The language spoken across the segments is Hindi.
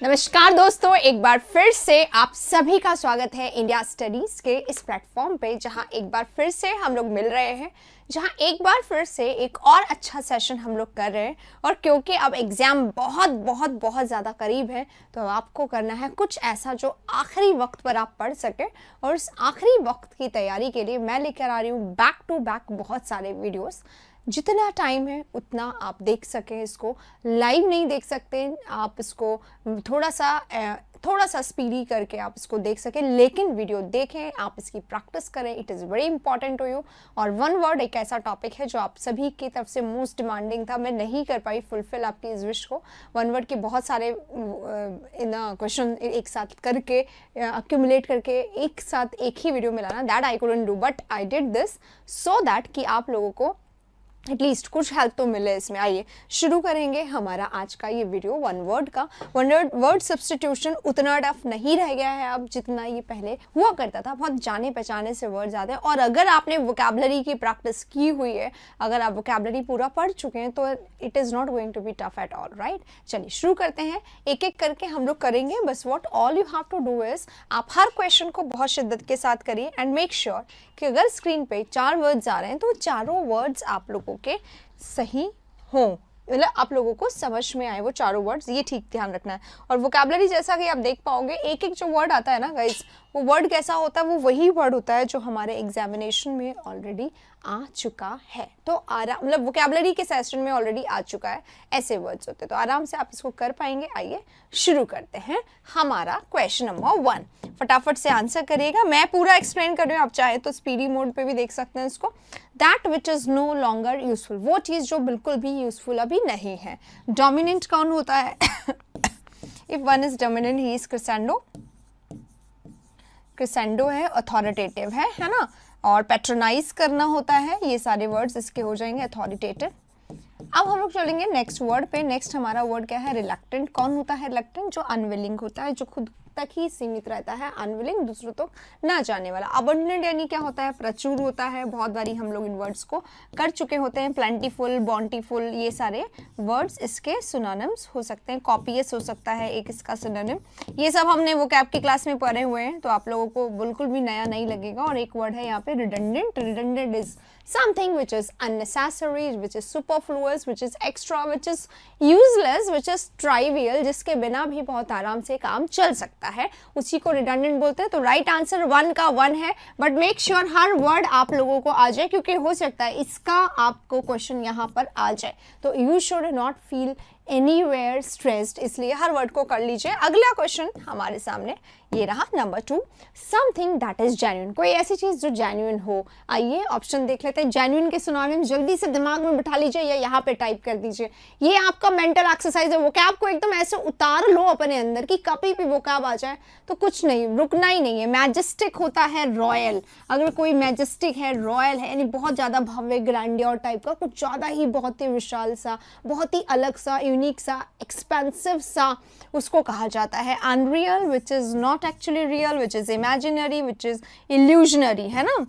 नमस्कार दोस्तों, एक बार फिर से आप सभी का स्वागत है इंडिया स्टडीज के इस प्लेटफॉर्म पे, जहां एक बार फिर से हम लोग मिल रहे हैं, जहां एक बार फिर से एक और अच्छा सेशन हम लोग कर रहे हैं। और क्योंकि अब एग्ज़ाम बहुत बहुत बहुत ज़्यादा करीब है, तो आपको करना है कुछ ऐसा जो आखिरी वक्त पर आप पढ़ सके। और इस आखिरी वक्त की तैयारी के लिए मैं लेकर आ रही हूँ बैक टू बैक बहुत सारे वीडियोस। जितना टाइम है उतना आप देख सकें, इसको लाइव नहीं देख सकते आप, इसको थोड़ा सा स्पीडी करके आप इसको देख सकें, लेकिन वीडियो देखें, आप इसकी प्रैक्टिस करें। It is very important to you. और वन वर्ड एक ऐसा टॉपिक है जो आप सभी की तरफ से मोस्ट डिमांडिंग था, मैं नहीं कर पाई फुलफिल आपकी इस विश को। वन वर्ड के बहुत सारे क्वेश्चन एक साथ करके अक्यूमुलेट करके एक साथ एक ही वीडियो में लाना, that I couldn't do, but I did this so that कि आप लोगों को एटलीस्ट कुछ हेल्प तो मिले इसमें। आइए शुरू करेंगे हमारा आज का ये वीडियो वन वर्ड का। वर्ड सब्स्टिट्यूशन उतना टफ नहीं रह गया है अब जितना ये पहले हुआ करता था। बहुत जाने पहचाने से वर्ड्स आते हैं, और अगर आपने वोकैबुलरी की प्रैक्टिस की हुई है, अगर आप वोकैबुलरी पूरा पढ़ चुके हैं, तो it is not going to be tough at all, right. चलिए शुरू करते हैं, एक एक करके हम लोग करेंगे। बस what all you have to do is, आप हर क्वेश्चन को बहुत शिद्दत के साथ करिए एंड मेक श्योर कि अगर स्क्रीन पे 4 वर्ड्स आ रहे हैं तो चारों वर्ड्स आप लोगों के सही हों, मतलब आप लोगों को समझ में आए वो चारों वर्ड्स, ये ठीक ध्यान रखना है। और वोकैबुलरी जैसा कि आप देख पाओगे, एक एक जो वर्ड आता है ना गाइस, वो वर्ड कैसा होता है, वो वही वर्ड होता है जो हमारे एग्जामिनेशन में ऑलरेडी आ चुका है। तो आराम, मतलब वोकैबुलरी के सेशन में ऑलरेडी आ चुका है, ऐसे वर्ड्स होते हैं, तो आराम से आप इसको कर पाएंगे। आइए शुरू करते हैं हमारा क्वेश्चन नंबर 1। फटाफट से आंसर करिएगा, मैं पूरा एक्सप्लेन कर रही हूँ, आप चाहे तो स्पीडी मोड पे भी देख सकते हैं इसको। That which is no longer useful, वो चीज़ जो बिल्कुल भी यूजफुल अभी नहीं है। डोमिनेंट कौन होता है? If one is dominant he is crescendo. Crescendo है, अथॉरिटेटिव है ना। और पैट्रोनाइज करना होता है, ये सारे वर्ड्स इसके हो जाएंगे अथॉरिटेटिव। अब हम लोग चलेंगे नेक्स्ट वर्ड पे। नेक्स्ट हमारा वर्ड क्या है? रिलक्टेंट। कौन होता है रिलक्टेंट? जो अनविलिंग होता है, जो खुद तक ही सीमित रहता है, अनविलिंग, दूसरों तक ना जाने वाला। अबंडेंट यानी क्या होता है? प्रचुर होता है। बहुत बारी हम लोग इन वर्ड्स को कर चुके होते हैं। प्लेंटीफुल, बॉन्टीफुल, ये सारे वर्ड्स इसके सिनोनिम्स हो सकते हैं। कॉपियस हो सकता है एक इसका सिनोनिम। ये सब हमने वोकैब की क्लास में पढ़े हुए हैं, तो आप लोगों को बिल्कुल भी नया नहीं लगेगा। और एक वर्ड है यहाँ पे redundant. Redundant is something which is unnecessary, which is superfluous, which is extra, which is useless, which is trivial, जिसके बिना भी बहुत आराम से काम चल सकता है, उसी को redundant बोलते हैं। तो राइट आंसर 1 का 1 है, but make sure her word आप लोगों को आ जाए, क्योंकि हो सकता है इसका आपको क्वेश्चन यहाँ पर आ जाए। तो you should not feel anywhere stressed, इसलिए हर वर्ड को कर लीजिए। अगला क्वेश्चन हमारे सामने ये रहा number 2, something that is genuine. कोई ऐसी चीज जो जेन्युइन हो। आइए ऑप्शन देख लेते हैं। जेन्युइन के सिनोनिम जल्दी से दिमाग में बिठा लीजिए या यहाँ पे टाइप कर दीजिए। ये आपका मेंटल एक्सरसाइज है। वोकैब को एकदम ऐसे उतार लो अपने अंदर की कभी भी वोकैब आ जाए तो कुछ नहीं, रुकना ही नहीं है। मैजेस्टिक होता है रॉयल। अगर कोई मैजेस्टिक है, रॉयल है, यानी बहुत ज़्यादा भव्य, ग्रैंडियर टाइप का, कुछ ज़्यादा ही, बहुत ही विशाल सा, बहुत ही अलग सा, यूनिक सा, एक्सपेंसिव सा, उसको कहा जाता है। Unreal which is not actually real, which is imaginary, which is illusionary, है ना,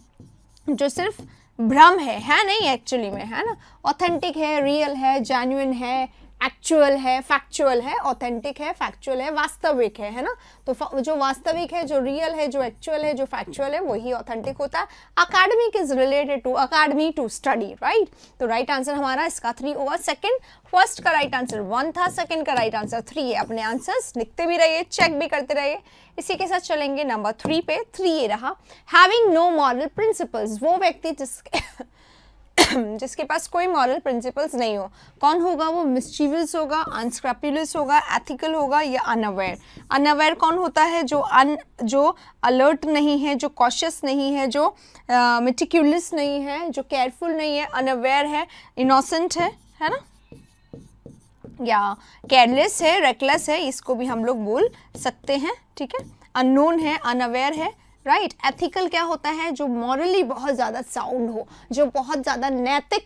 जो सिर्फ भ्रम है नहीं एक्चुअली में, है ना। ऑथेंटिक है, रियल है, जेन्युइन है, एक्चुअल है, फैक्चुअल है, ऑथेंटिक है, फैक्चुअल है, वास्तविक है ना। तो जो वास्तविक है, जो रियल है, जो एक्चुअल है, जो फैक्चुअल है, वही ऑथेंटिक होता है। Academic is related to academy, to study, right. तो राइट आंसर हमारा इसका 3 होगा। फर्स्ट का राइट आंसर 1 था, सेकंड का राइट आंसर 3 है। अपने आंसर्स लिखते भी रहिए, चेक भी करते रहिए। इसी के साथ चलेंगे नंबर 3 पे। 3 ये रहा, हैविंग नो मॉरल प्रिंसिपल्स। वो व्यक्ति जिसके पास कोई मॉरल प्रिंसिपल्स नहीं हो। कौन होगा वो? मिस्चीवियस होगा, अनस्क्रैपुलस होगा, एथिकल होगा, या अनअवेयर। अनअवेयर कौन होता है? जो अलर्ट नहीं है, जो कॉशियस नहीं है, जो मेटिक्युलस नहीं है, जो केयरफुल नहीं है, अनअवेयर है, इनोसेंट है ना, या केयरलेस है, रेकलेस है, इसको भी हम लोग बोल सकते हैं, ठीक है। अननोन है, अनअवेयर है, राइट। एथिकल क्या होता है? जो मॉरली बहुत ज़्यादा साउंड हो, जो बहुत ज़्यादा नैतिक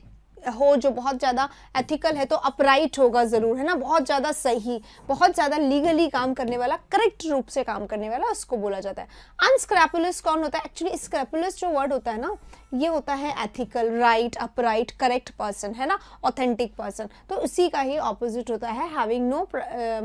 हो, जो बहुत ज़्यादा एथिकल है, तो अपराइट होगा ज़रूर, है ना, बहुत ज़्यादा सही, बहुत ज़्यादा लीगली काम करने वाला, करेक्ट रूप से काम करने वाला, उसको बोला जाता है। अनस्क्रैपुलस कौन होता है? एक्चुअली स्क्रैपुलस जो वर्ड होता है ना, ये होता है ethical, right, upright, correct person, है ना, ऑथेंटिक पर्सन। तो उसी का ही ऑपोजिट होता है having no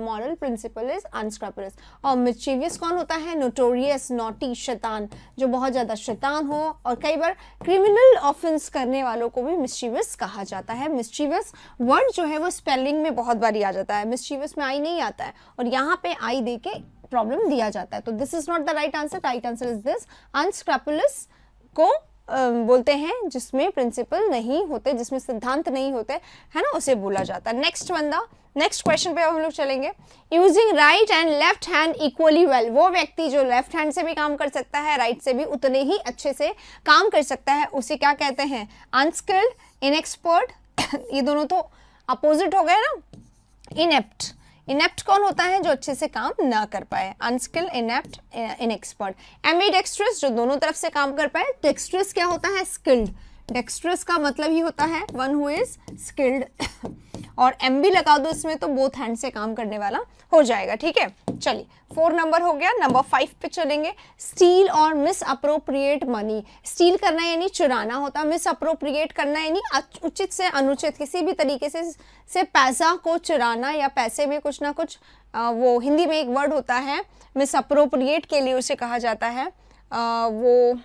moral principle is unscrupulous. और मिस्चीवियस कौन होता है? नोटोरियस, नॉटी, शैतान, जो बहुत ज़्यादा शैतान हो। और कई बार क्रिमिनल ऑफेंस करने वालों को भी मिस्चीवियस कहा जाता है। मिस्चीवियस वर्ड जो है वो स्पेलिंग में बहुत बारी आ जाता है, मिस्चीवियस में आई नहीं आता है, और यहाँ पे आई दे के प्रॉब्लम दिया जाता है। तो this is not the right answer, right answer is this. Unscrupulous को बोलते हैं जिसमें प्रिंसिपल नहीं होते, जिसमें सिद्धांत नहीं होते, है ना, उसे बोला जाता है। नेक्स्ट बंदा, नेक्स्ट क्वेश्चन पे हम लोग चलेंगे। Using right and left hand equally well, वो व्यक्ति जो लेफ्ट हैंड से भी काम कर सकता है, राइट से भी उतने ही अच्छे से काम कर सकता है, उसे क्या कहते हैं? अनस्किल्ड, इनएक्सपर्ट ये दोनों तो अपोजिट हो गए ना। इनेप्ट, इनेप्ट कौन होता है? जो अच्छे से काम ना कर पाए, अनस्किल्ड, इनेप्ट, इनएक्सपर्ट। एम्बीडेक्स्ट्रस, जो दोनों तरफ से काम कर पाए। डेक्स्ट्रस क्या होता है? स्किल्ड। डेक्स्ट्रस का मतलब ही होता है वन हु इज स्किल्ड और एमबी लगा दो इसमें तो बोथ हैंड से काम करने वाला हो जाएगा। ठीक है, चलिए 4 नंबर हो गया। नंबर 5 पे चलेंगे। स्टील और मिस अप्रोप्रिएट मनी। स्टील करना यानी चुराना होता है, मिस अप्रोप्रिएट करना यानी उचित से अनुचित किसी भी तरीके से पैसा को चुराना या पैसे में कुछ ना कुछ वो हिंदी में एक वर्ड होता है मिस अप्रोप्रिएट के लिए, उसे कहा जाता है वो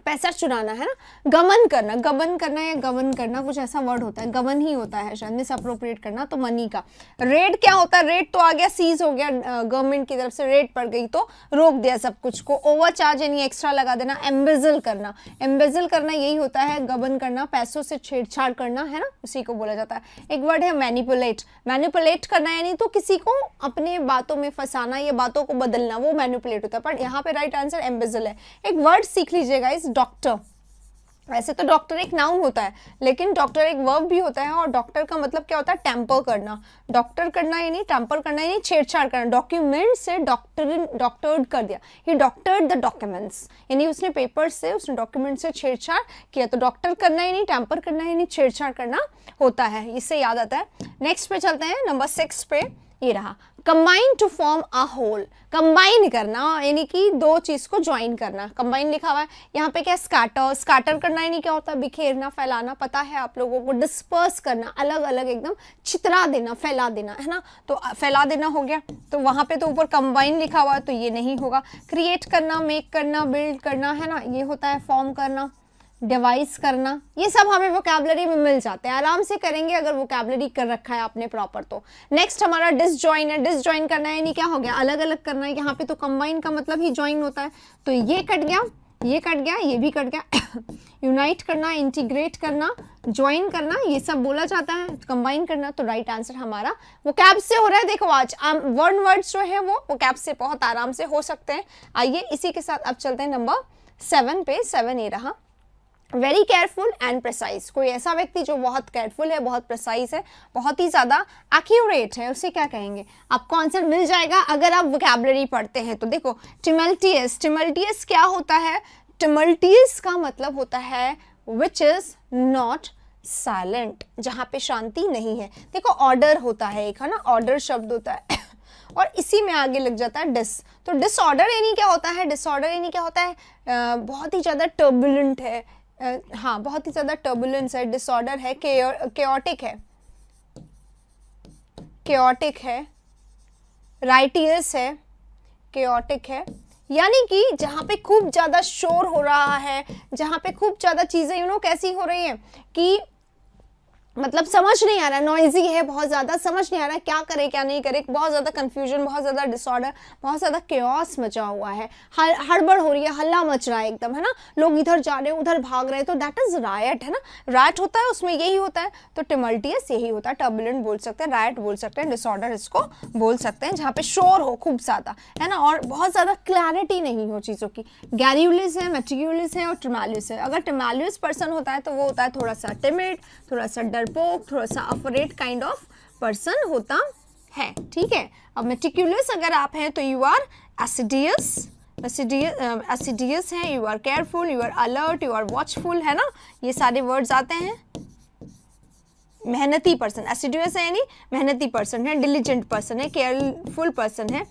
पैसा चुराना, है ना। गमन करना, गमन करना या गमन करना कुछ ऐसा वर्ड होता है, गमन ही होता है शायद, मिस अप्रोप्रिएट करना तो मनी का। रेड क्या होता है? रेड तो आ गया, सीज हो गया, गवर्नमेंट की तरफ से रेड पड़ गई तो रोक दिया सब कुछ को। ओवरचार्ज यानी एक्स्ट्रा लगा देना। एम्बेजल करना, एम्बेजल करना यही होता है गबन करना, पैसों से छेड़छाड़ करना, है ना, उसी को बोला जाता है। एक वर्ड है मैनिपुलेट, मैनिपुलेट करना यानी तो किसी को अपने बातों में फंसाना या बातों को बदलना, वो मैनिपुलेट होता है। पर यहाँ पे राइट आंसर एम्बेजल है। एक वर्ड सीख लीजिएगा इस डॉक्टर। वैसे तो डॉक्टर एक नाउन होता है, लेकिन डॉक्टर एक वर्ब भी होता है, और डॉक्टर का मतलब क्या होता है? टेम्पर करना। डॉक्टर करना यानी टेम्पर करना यानी छेड़छाड़ करना। डॉक्यूमेंट से डॉक्टर्ड कर दिया, ही डॉक्टर्ड द डॉक्यूमेंट्स, यानी उसने पेपर से, उसने डॉक्यूमेंट से छेड़छाड़ किया। तो डॉक्टर करना यानी टेम्पर करना यानी छेड़छाड़ करना होता है, इससे याद आता है। नेक्स्ट पे चलते हैं, नंबर 6 पे ये रहा। Combine to form a whole, combine करना यानी कि दो चीज को ज्वाइन करना। कंबाइन लिखा हुआ है यहाँ पे क्या? स्कैटर, स्कैटर करना यानी क्या होता है? बिखेरना, फैलाना, पता है आप लोगों को। डिस्पर्स करना, अलग अलग एकदम छितरा देना, फैला देना, है ना, तो फैला देना हो गया। तो वहां पे तो ऊपर कंबाइन लिखा हुआ है तो ये नहीं होगा। क्रिएट करना, मेक करना, बिल्ड करना, है ना, ये होता है फॉर्म करना, डिवाइस करना, ये सब हमें वोकैबुलरी में मिल जाते हैं, आराम से करेंगे अगर वोकैबुलरी कर रखा है आपने प्रॉपर तो। नेक्स्ट हमारा डिसजॉइन है। डिसजॉइन करना है यानी क्या हो गया? अलग अलग करना है। यहाँ पे तो कंबाइन का मतलब ही ज्वाइन होता है, तो ये कट गया, ये कट गया, ये भी कट गया। यूनाइट करना, इंटीग्रेट करना, ज्वाइन करना, ये सब बोला जाता है कंबाइन करना। तो राइट आंसर हमारा वोकैब से हो रहा है। देखो आज वर्ड्स जो है वो वोकैब से बहुत आराम से हो सकते हैं। आइए इसी के साथ अब चलते हैं नंबर 7 पे। 7 ये रहा, वेरी केयरफुल एंड प्रिसाइज। कोई ऐसा व्यक्ति जो बहुत केयरफुल है, बहुत प्रिसाइज है, बहुत ही ज्यादा एक्यूरेट है, उसे क्या कहेंगे? आपको आंसर मिल जाएगा अगर आप वोकैबुलरी पढ़ते हैं तो। देखो टिमल्टियस, टिमल्टियस क्या होता है? टिमल्टियस का मतलब होता है विच इज नॉट साइलेंट, जहां पे शांति नहीं है। देखो ऑर्डर होता है एक, है ना, ऑर्डर शब्द होता है और इसी में आगे लग जाता है डिस। तो डिसऑर्डर यानी क्या होता है? डिसऑर्डर यानी क्या होता है? बहुत ही ज्यादा टर्बुलेंट है, हाँ बहुत ही ज्यादा टर्बुलेंस है, डिसऑर्डर है, केओटिक है, केओटिक है, राइटियस है, केओटिक है, यानी कि जहाँ पे खूब ज्यादा शोर हो रहा है, जहाँ पे खूब ज्यादा चीजें कैसी हो रही है कि मतलब समझ नहीं आ रहा, नॉइजी है बहुत ज़्यादा, समझ नहीं आ रहा क्या करे क्या नहीं करे, बहुत ज़्यादा कंफ्यूजन, बहुत ज़्यादा डिसऑर्डर, बहुत ज़्यादा केओस मचा हुआ है, हड़बड़ हो रही है, हल्ला मच रहा है एकदम, है ना, लोग इधर जा रहे हैं उधर भाग रहे हैं, तो दैट इज रायट, है ना, रायट होता है उसमें यही होता है। तो टिमल्टियस यही होता है, टर्बुलेंट बोल सकते हैं, रायट बोल सकते हैं, डिसऑर्डर इसको बोल सकते हैं, जहाँ पे शोर हो खूब ज़्यादा, है ना, और बहुत ज़्यादा क्लैरिटी नहीं हो चीज़ों की। गैरियुलिस है, मेटिक्यूलिस है और टिमैलियस है। अगर टिमैलियस पर्सन होता है तो वो होता है थोड़ा सा टिमिड, थोड़ा सा डरपोक, थोड़ा सा अफरेड काइंड ऑफ पर्सन होता है, ठीक है। अब मेटिक्यूलियस अगर आप हैं तो यू आर एसिडियस, एसिडियस है, you are careful, you are alert, you are watchful, है ना, ये सारे वर्ड्स आते हैं। मेहनती पर्सन, एसिडियस है यानी मेहनती पर्सन है, डिलीजेंट पर्सन है, केयरफुल पर्सन है,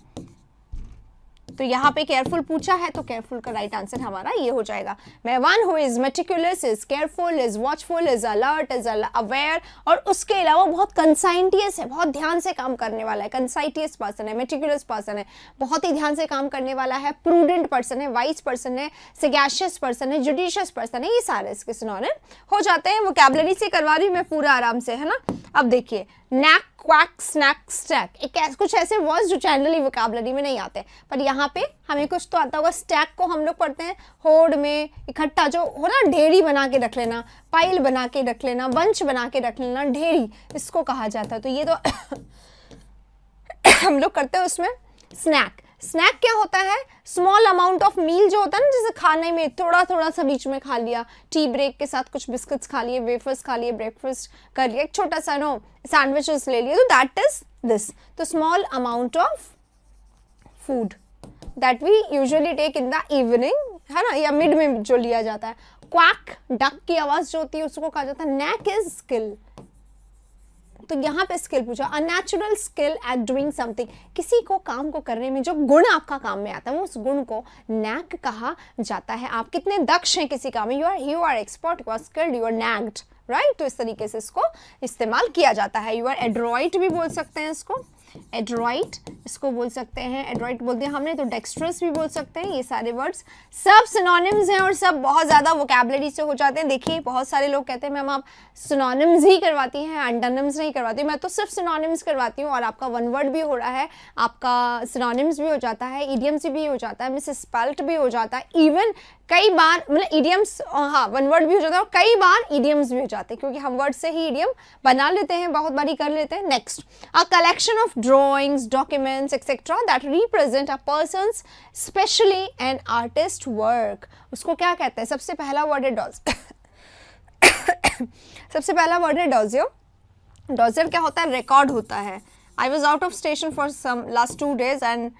तो यहाँ पे केयरफुल पूछा है तो केयरफुल का राइट आंसर हमारा ये हो जाएगा। मैं one who is meticulous, is careful, is watchful, is alert, is aware, और उसके अलावा बहुत कंसाइटियस है, बहुत ध्यान से काम करने वाला है, कंसाइटियस पर्सन है, मेटिकुलस पर्सन है, बहुत ही ध्यान से काम करने वाला है, प्रूडेंट पर्सन है, वाइज पर्सन है, सगैशियस पर्सन है, जुडिशियस पर्सन है, ये सारे इसके सिनोनिम हो जाते हैं। वोकैबुलरी से करवा रही हूँ मैं पूरा आराम से, है ना। अब देखिए नैक, क्वैक, स्नैक, स्टैक, एक कुछ ऐसे वर्ड्स जो जनरली वोकैबुलरी में नहीं आते, पर यहाँ पे हमें कुछ तो आता होगा। स्टैक को हम लोग पढ़ते हैं होड़ में इकट्ठा जो हो ना, ढेरी बना के रख लेना, पाइल बना के रख लेना, बंच बना के रख लेना, ढेरी इसको कहा जाता है। तो ये तो हम लोग करते हैं उसमें। स्नैक, स्नैक क्या होता है? स्मॉल अमाउंट ऑफ मील जो होता है ना, जैसे खाने में थोड़ा थोड़ा सा बीच में खा लिया, टी ब्रेक के साथ कुछ बिस्किट्स खा लिए, वेफर्स खा लिए, ब्रेकफास्ट कर लिया, एक छोटा सा नो सैंडविचेस ले लिए, तो दैट इज दिस। तो small amount of food that we usually take in the evening, है ना, या मिड में जो लिया जाता है। क्वैक, डक की आवाज जो होती है उसको कहा जाता है। नैक इज स्किल, तो यहाँ पे स्किल पूछा, unnatural skill at doing something, किसी को काम को करने में जो गुण आपका काम में आता है उस गुण को नैक कहा जाता है। आप कितने दक्ष हैं किसी काम में, you are expert, you are skilled, you are knacked, right. तो इस तरीके से इसको इस्तेमाल किया जाता है। यू आर एड्रॉइट भी बोल सकते हैं इसको, एड्रॉइट इसको बोल सकते हैं, एड्रॉइट बोल दिया हमने, तो डेक्स्ट्रस भी बोल सकते हैं। ये सारे वर्ड्स सब सिनोनिम्स हैं और सब बहुत ज़्यादा वोकैबुलरी से हो जाते हैं। देखिए बहुत सारे लोग कहते हैं मैम आप सिनोनिम्स ही करवाती हैं, एंटोनिम्स नहीं करवाती। मैं तो सिर्फ सिनोनिम्स करवाती हूँ और आपका वन वर्ड भी हो रहा है, आपका सिनोनिम्स भी हो जाता है, इडियम्स भी हो जाता है, मिसस्पेल्ट भी हो जाता है, इवन कई बार मतलब इडियम्स, हाँ वन वर्ड भी हो जाता है और कई बार इडियम्स भी हो जाते हैं, क्योंकि हम वर्ड से ही इडियम बना लेते हैं, बहुत बारी कर लेते हैं। Next, a collection of drawings, documents, etc. that represent a person's specially an artist work. उसको क्या कहते हैं? सबसे पहला वर्ड है डॉज सबसे पहला वर्ड है डॉजियो। डॉजियो क्या होता है? रिकॉर्ड होता है। I was out of station for some last 2 days and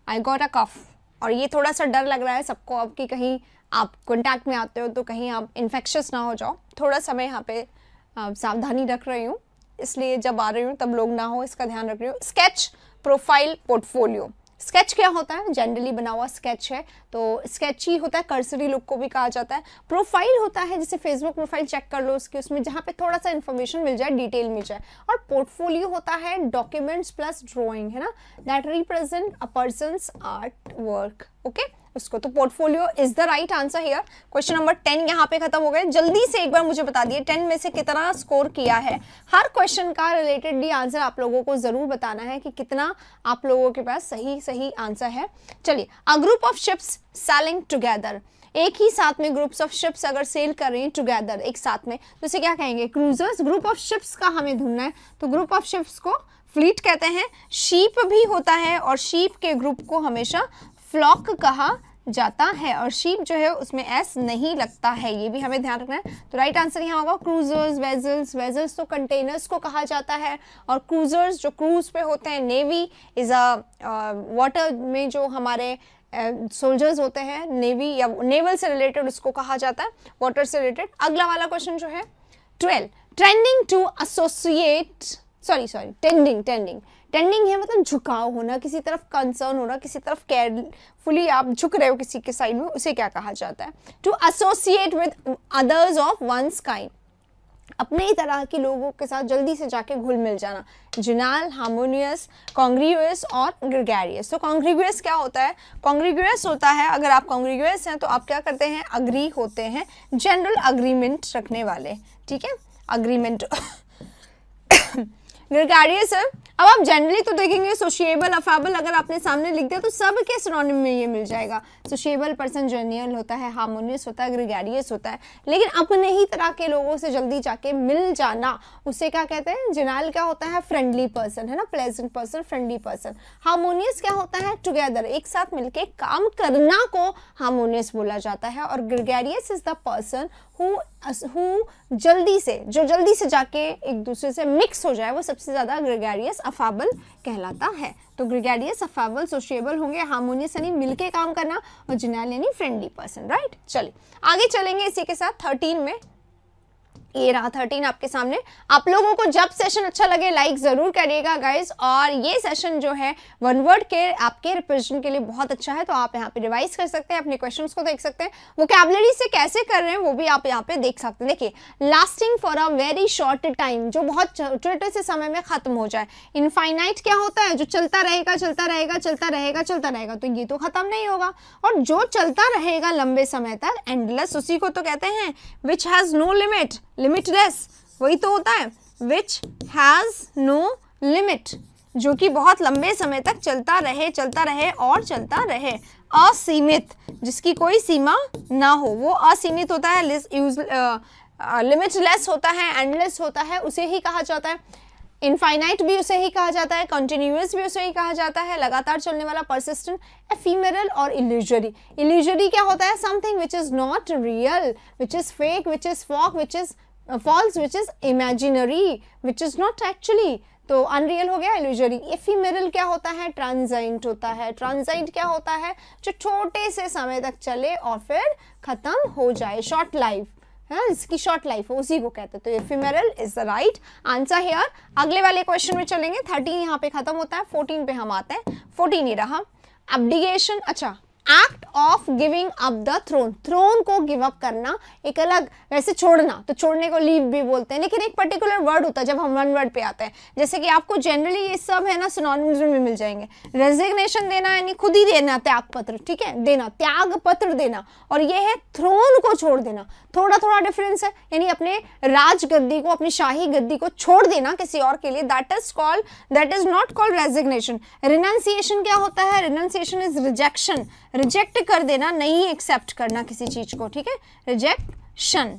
I got a cough. और ये थोड़ा सा डर लग रहा है सबको अब कि कहीं आप कॉन्टैक्ट में आते हो तो कहीं आप इन्फेक्शस ना हो जाओ। थोड़ा सा मैं यहाँ पे सावधानी रख रही हूँ, इसलिए जब आ रही हूँ तब लोग ना हो इसका ध्यान रख रही हूँ। Sketch, profile, portfolio. स्केच क्या होता है? जनरली बना हुआ स्केच है, तो स्केच ही होता है, कर्सरी लुक को भी कहा जाता है। प्रोफाइल होता है जैसे फेसबुक प्रोफाइल चेक कर लो उसकी, उसमें जहाँ पे थोड़ा सा इन्फॉर्मेशन मिल जाए, डिटेल मिल जाए। और पोर्टफोलियो होता है डॉक्यूमेंट्स प्लस ड्राइंग, है ना, that represent a persons art work. Okay, उसको तो portfolio is the right answer here. Question number 10 यहाँ पे खत्म हो गए। जल्दी से एक बार मुझे बता दिए 10 में से कितना स्कोर किया है। हर क्वेश्चन का रिलेटेडली आंसर आप लोगों को जरूर बताना है कि कितना आप लोगों के पास सही आंसर है। चलिए, a group of ships selling together, एक ही साथ में ग्रुप्स ऑफ शिप्स अगर सेल कर रही हैं टुगेदर एक साथ में, तो इसे क्या कहेंगे? क्रूजर्स। ग्रुप ऑफ शिप्स का हमें ढूंढना है, तो ग्रुप ऑफ शिप्स को फ्लीट कहते हैं। शीप भी होता है और शीप के ग्रुप को हमेशा फ्लॉक कहा जाता है, और शीप जो है उसमें एस नहीं लगता है, ये भी हमें ध्यान रखना है। तो राइट आंसर यहाँ होगा क्रूजर्स, वेजल्स। वेजल्स तो कंटेनर्स को कहा जाता है, और क्रूजर्स जो क्रूज पे होते हैं। नेवी इज अ वाटर में जो हमारे सोल्जर्स होते हैं, नेवी या नेवल से रिलेटेड उसको कहा जाता है, वाटर से रिलेटेड। अगला वाला क्वेश्चन जो है 12, ट्रेंडिंग टू एसोसिएट, टेंडिंग है मतलब झुकाव होना, किसी तरफ कंसर्न होना, किसी तरफ केयरफुली आप झुक रहे हो किसी के साइड में, उसे क्या कहा जाता है? To associate with others of one's kind, अपने ही तरह के लोगों के साथ जल्दी से जाके घुल मिल जाना। जुनाल, हार्मोनियस, कॉन्ग्रीगुअस और ग्रेगरियस। तो कॉन्ग्रीगुअस क्या होता है? कॉन्ग्रीगुअस होता है, अगर आप कॉन्ग्रीगुअस हैं तो आप क्या करते हैं? अग्री होते हैं, जनरल अग्रीमेंट रखने वाले, ठीक है, अग्रीमेंट। ग्रेगरियस है, अब आप जनरली तो देखेंगे सोशिएबल, अफेबल अगर आपने सामने लिख दिया तो सब के सिनोनिम में ये मिल जाएगा। सोशिएबल पर्सन जेन्युइन होता है, हार्मोनियस होता है, ग्रेगरियस होता है, लेकिन अपने ही तरह के लोगों से जल्दी जाके मिल जाना उसे क्या कहते हैं? जेनाइल क्या होता है? फ्रेंडली पर्सन, है ना, pleasant person, friendly person. Harmonious क्या होता है? टुगेदर, एक साथ मिलके काम करना को हार्मोनियस बोला जाता है। और gregarious is the person who जल्दी से जाके एक दूसरे से मिक्स हो जाए, वो सबसे ज्यादा ग्रेगरियस अफेबल कहलाता है। तो ग्रेगरियस, अफेबल, सोशिएबल होंगे, हार्मोनियस यानी मिलके काम करना, और जेन्युइन यानी फ्रेंडली पर्सन, राइट। चलिए आगे चलेंगे इसी के साथ 13 में। ये रहा 13 आपके सामने। आप लोगों को जब सेशन अच्छा लगे लाइक जरूर करिएगा गाइस, और ये सेशन जो है वन वर्ड के आपके रिप्रेजेंट के लिए बहुत अच्छा है, तो आप यहाँ पे रिवाइज कर सकते हैं, अपने क्वेश्चंस को देख सकते हैं, वोकैबुलरी से कैसे कर रहे हैं वो भी आप यहाँ पे देख सकते हैं। देखिए, lasting for a very short time, जो बहुत छोटे से समय में खत्म हो जाए। इनफाइनाइट क्या होता है, जो चलता रहेगा चलता रहेगा चलता रहेगा चलता रहेगा, तो ये तो खत्म नहीं होगा। और जो चलता रहेगा लंबे समय तक, एंडलेस, उसी को तो कहते हैं which has no limit, limitless वही तो होता है, विच हैज नो लिमिट, जो कि बहुत लंबे समय तक चलता रहे और चलता रहे। असीमित, जिसकी कोई सीमा ना हो, वो असीमित होता है। लिमिटलेस होता है, एंडलेस होता है, उसे ही कहा जाता है। इनफाइनाइट भी उसे ही कहा जाता है, कॉन्टिन्यूअस भी उसे ही कहा जाता है, लगातार चलने वाला, परसिस्टेंट, एफिमेरल और इल्यूजरी। इल्यूजरी क्या होता है, something which is not real, which is fake, which is faux, which is false, which is imaginary, which is not actually, तो अनरियल हो गया इल्यूजरी। एफिमेरल क्या होता है, ट्रांजाइंट होता है। ट्रांजाइंट क्या होता है, जो छोटे से समय तक चले और फिर खत्म हो जाए, शॉर्ट लाइफ है, इसकी शॉर्ट लाइफ है, उसी को कहते हैं। तो ephemeral is the right answer here. अगले वाले क्वेश्चन में चलेंगे। 13 यहाँ पे खत्म होता है, 14 पे हम आते हैं। 14 ही रहा, एब्डिकेशन। अच्छा, act of giving up the throne, throne को गिव अप करना, एक अलग, वैसे छोड़ना, तो छोड़ने को लीव भी बोलते हैं, लेकिन एक पर्टिकुलर वर्ड होता है जब हम वन वर्ड पे आते हैं। जैसे कि आपको जनरली ये सब है ना सिनोनिम्स में मिल जाएंगे। रेजिग्नेशन देना यानी खुद ही देना, त्याग पत्र, ठीक है, देना, त्याग पत्र देना, और ये है थ्रोन को छोड़ देना। थोड़ा थोड़ा डिफरेंस है, यानी अपने राज गद्दी को, अपनी शाही गद्दी को छोड़ देना किसी और के लिए, that is not called resignation. Renunciation क्या होता है, रिनाउंसिएशन इज रिजेक्शन, रिजेक्ट कर देना, नहीं एक्सेप्ट करना किसी चीज को, ठीक है, रिजेक्शन।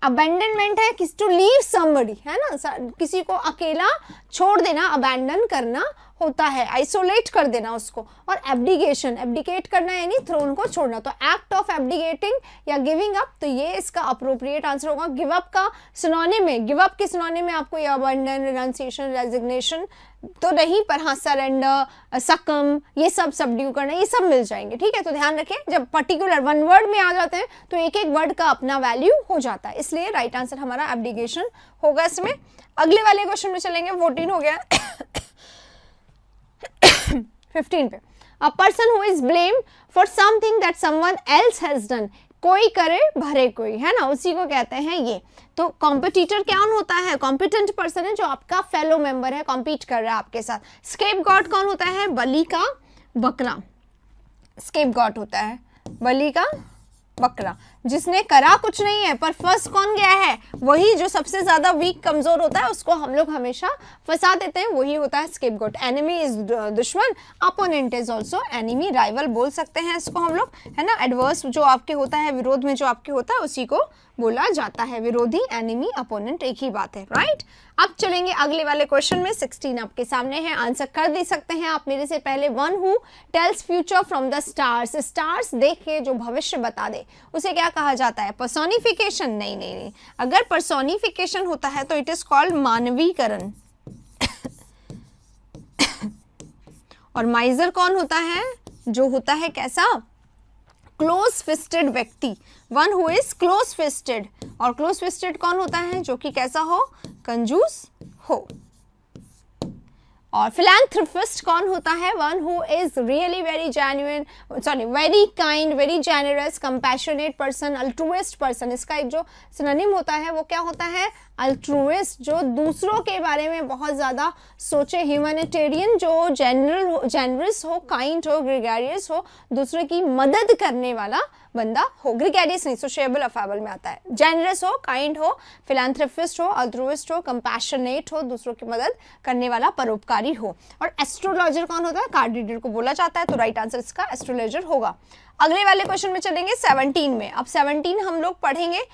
अबैंडनमेंट है टू लीव समबडी, है ना, किसी को अकेला छोड़ देना, अबैंडन करना होता है, आइसोलेट कर देना उसको। और एब्डिकेशन, एब्डिकेट करना यानी थ्रोन को छोड़ना। तो एक्ट ऑफ एब्डिकेटिंग या गिविंग अप, तो ये इसका अप्रोप्रिएट आंसर होगा। गिव अप का सिनोनिम में, गिव अप के सिनोनिम में आपको ये अबंडन, रिनाउंसिएशन, रेजिग्नेशन तो नहीं, पर हाँ सरेंडर, सकम, ये सब सबड्यू करना, ये सब मिल जाएंगे, ठीक है। तो ध्यान रखें, जब पर्टिकुलर वन वर्ड में आ जाते हैं तो एक एक वर्ड का अपना वैल्यू हो जाता है, इसलिए राइट आंसर हमारा एब्डिकेशन होगा इसमें। अगले वाले क्वेश्चन में चलेंगे। 14 हो गया। 15 पे, a person who is blamed for something that someone else has done, कोई करे भरे कोई, है ना, उसी को कहते हैं ये। तो कॉम्पिटिटर कौन होता है, कॉम्पिटेंट पर्सन है, जो आपका फेलो मेंबर है, कॉम्पीट कर रहा है आपके साथ। स्केपगॉट कौन होता है, बलि का बकरा, स्केपगॉट होता है बलि का बकरा, जिसने करा कुछ नहीं है पर फंस कौन गया है, वही जो सबसे ज्यादा वीक, कमजोर होता है, उसको हम लोग हमेशा फंसा देते हैं, वही होता है स्केपगॉट। एनिमी इज दुश्मन, opponent is also enemy, rival बोल सकते हैं इसको हम लोग, है ना। एडवर्स जो आपके होता है, विरोध में जो आपके होता है, उसी को बोला जाता है। विरोधी, एनिमी, अपोनेंट एक ही बात है, राइट। अब चलेंगे अगले वाले क्वेश्चन में। 16 आपके सामने है, आंसर कर दे सकते हैं आप मेरे से पहले। One who tells future from the stars, stars देख के जो भविष्य बता दे, उसे क्या कहा जाता है, पर्सोनिफिकेशन। नहीं नहीं नहीं, अगर पर्सोनिफिकेशन होता है तो इट इज कॉल्ड मानवीकरण। और माइजर कौन होता है, जो होता है कैसा, क्लोज फिस्टेड व्यक्ति, one who is close fisted. और क्लोज फिस्टेड कौन होता है, जो कि कैसा हो, कंजूस हो। और फिलैंथ्रोपिस्ट कौन होता है, one who is really very genuine, sorry very kind, very generous, compassionate person, altruist person. इसका एक जो सिनोनिम होता है वो क्या होता है, अल्ट्रुइस्ट, जो दूसरों के बारे में बहुत ज़्यादा सोचे। ह्यूमैनिटेरियन, जो जेनरस हो, काइंड हो, ग्रेगरियस हो, दूसरों की मदद करने वाला बंदा हो। ग्रेगरियस नहीं, सोशिएबल, अफेबल में आता है। जेनरस हो, काइंड हो, फिलैंथ्रोपिस्ट हो, अल्ट्रुइस्ट हो, कंपैशनेट हो, दूसरों की मदद करने वाला, परोपकारी हो। और एस्ट्रोलॉजर कौन होता है, कार्ड रीडर को बोला जाता है, तो राइट आंसर इसका एस्ट्रोलॉजर होगा। अगले वाले क्वेश्चन में चलेंगे 17 में। अब 17 हम लोग पढ़ेंगे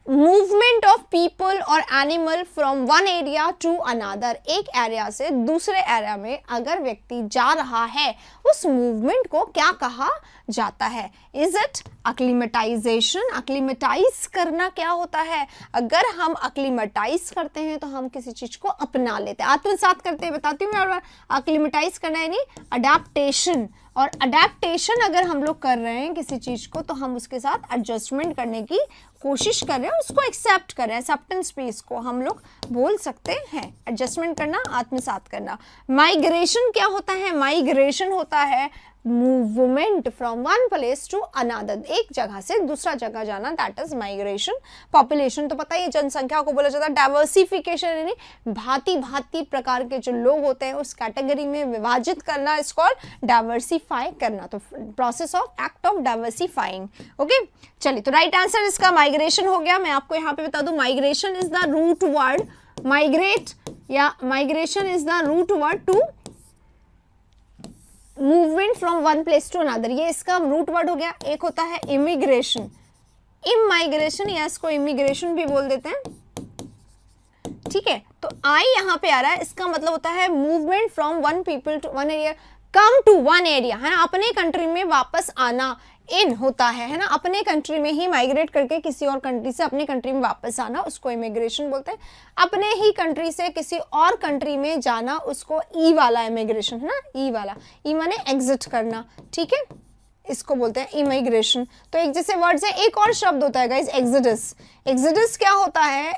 मूवमेंट ऑफ पीपल और animal from one area to another, एक एरिया से दूसरे एरिया में अगर व्यक्ति जा रहा है, उस मूवमेंट को क्या कहा जाता है। Is it अक्लीमेटाइजेशन? अक्लीमेटाइज करना क्या होता है? अगर हम अक्लीमेटाइज करते हैं तो हम किसी चीज को अपना लेते हैं, आत्मसात करते हैं। बताती हूँ मैं, अक्लीमेटाइज करना यानी अडेप्टेशन, और अडेप्टेशन अगर हम लोग कर रहे हैं किसी चीज को तो हम उसके साथ एडजस्टमेंट करने की कोशिश कर रहे हैं, उसको एक्सेप्ट कर रहे हैं। एक्सेप्टेंस पे इसको हम लोग बोल सकते हैं। एडजस्टमेंट करना, आत्मसात करना। माइग्रेशन क्या होता है? माइग्रेशन होता है movement from one place to another, एक जगह से दूसरा जगह जाना, दैट इज माइग्रेशन। पॉपुलेशन तो पता ही है, जनसंख्या को बोला जाता है। डाइवर्सिफिकेशन यानी भांति भांति प्रकार के जो लोग होते हैं उस कैटेगरी में विभाजित करना, इस कॉल्ड डाइवर्सिफाई करना। तो process of act of diversifying. Okay, चलिए, तो राइट आंसर इसका माइग्रेशन हो गया। मैं आपको यहाँ पे बता दूं, migration is the root word, migrate या migration is the root word to movement from one place to another, ये इसका रूट वर्ड हो गया। एक होता है इमिग्रेशन, इमाइग्रेशन या इसको इमिग्रेशन भी बोल देते हैं, ठीक है। तो आई यहाँ पे आ रहा है, इसका मतलब होता है movement from one people to one area, come to one area, है ना, अपने कंट्री में वापस आना, इन होता है ना, अपने कंट्री में ही माइग्रेट करके किसी और कंट्री से अपने कंट्री में वापस आना, उसको इमिग्रेशन बोलते हैं। अपने ही कंट्री से किसी और कंट्री में जाना, उसको ई वाला इमिग्रेशन, है ना, ई वाला, ई माने एग्जिट करना, ठीक है, इसको बोलते हैं इमिग्रेशन। तो एक जैसे वर्ड्स है, एक और शब्द होता है गाइस, एक्सिडस। एक्सिडस क्या होता है?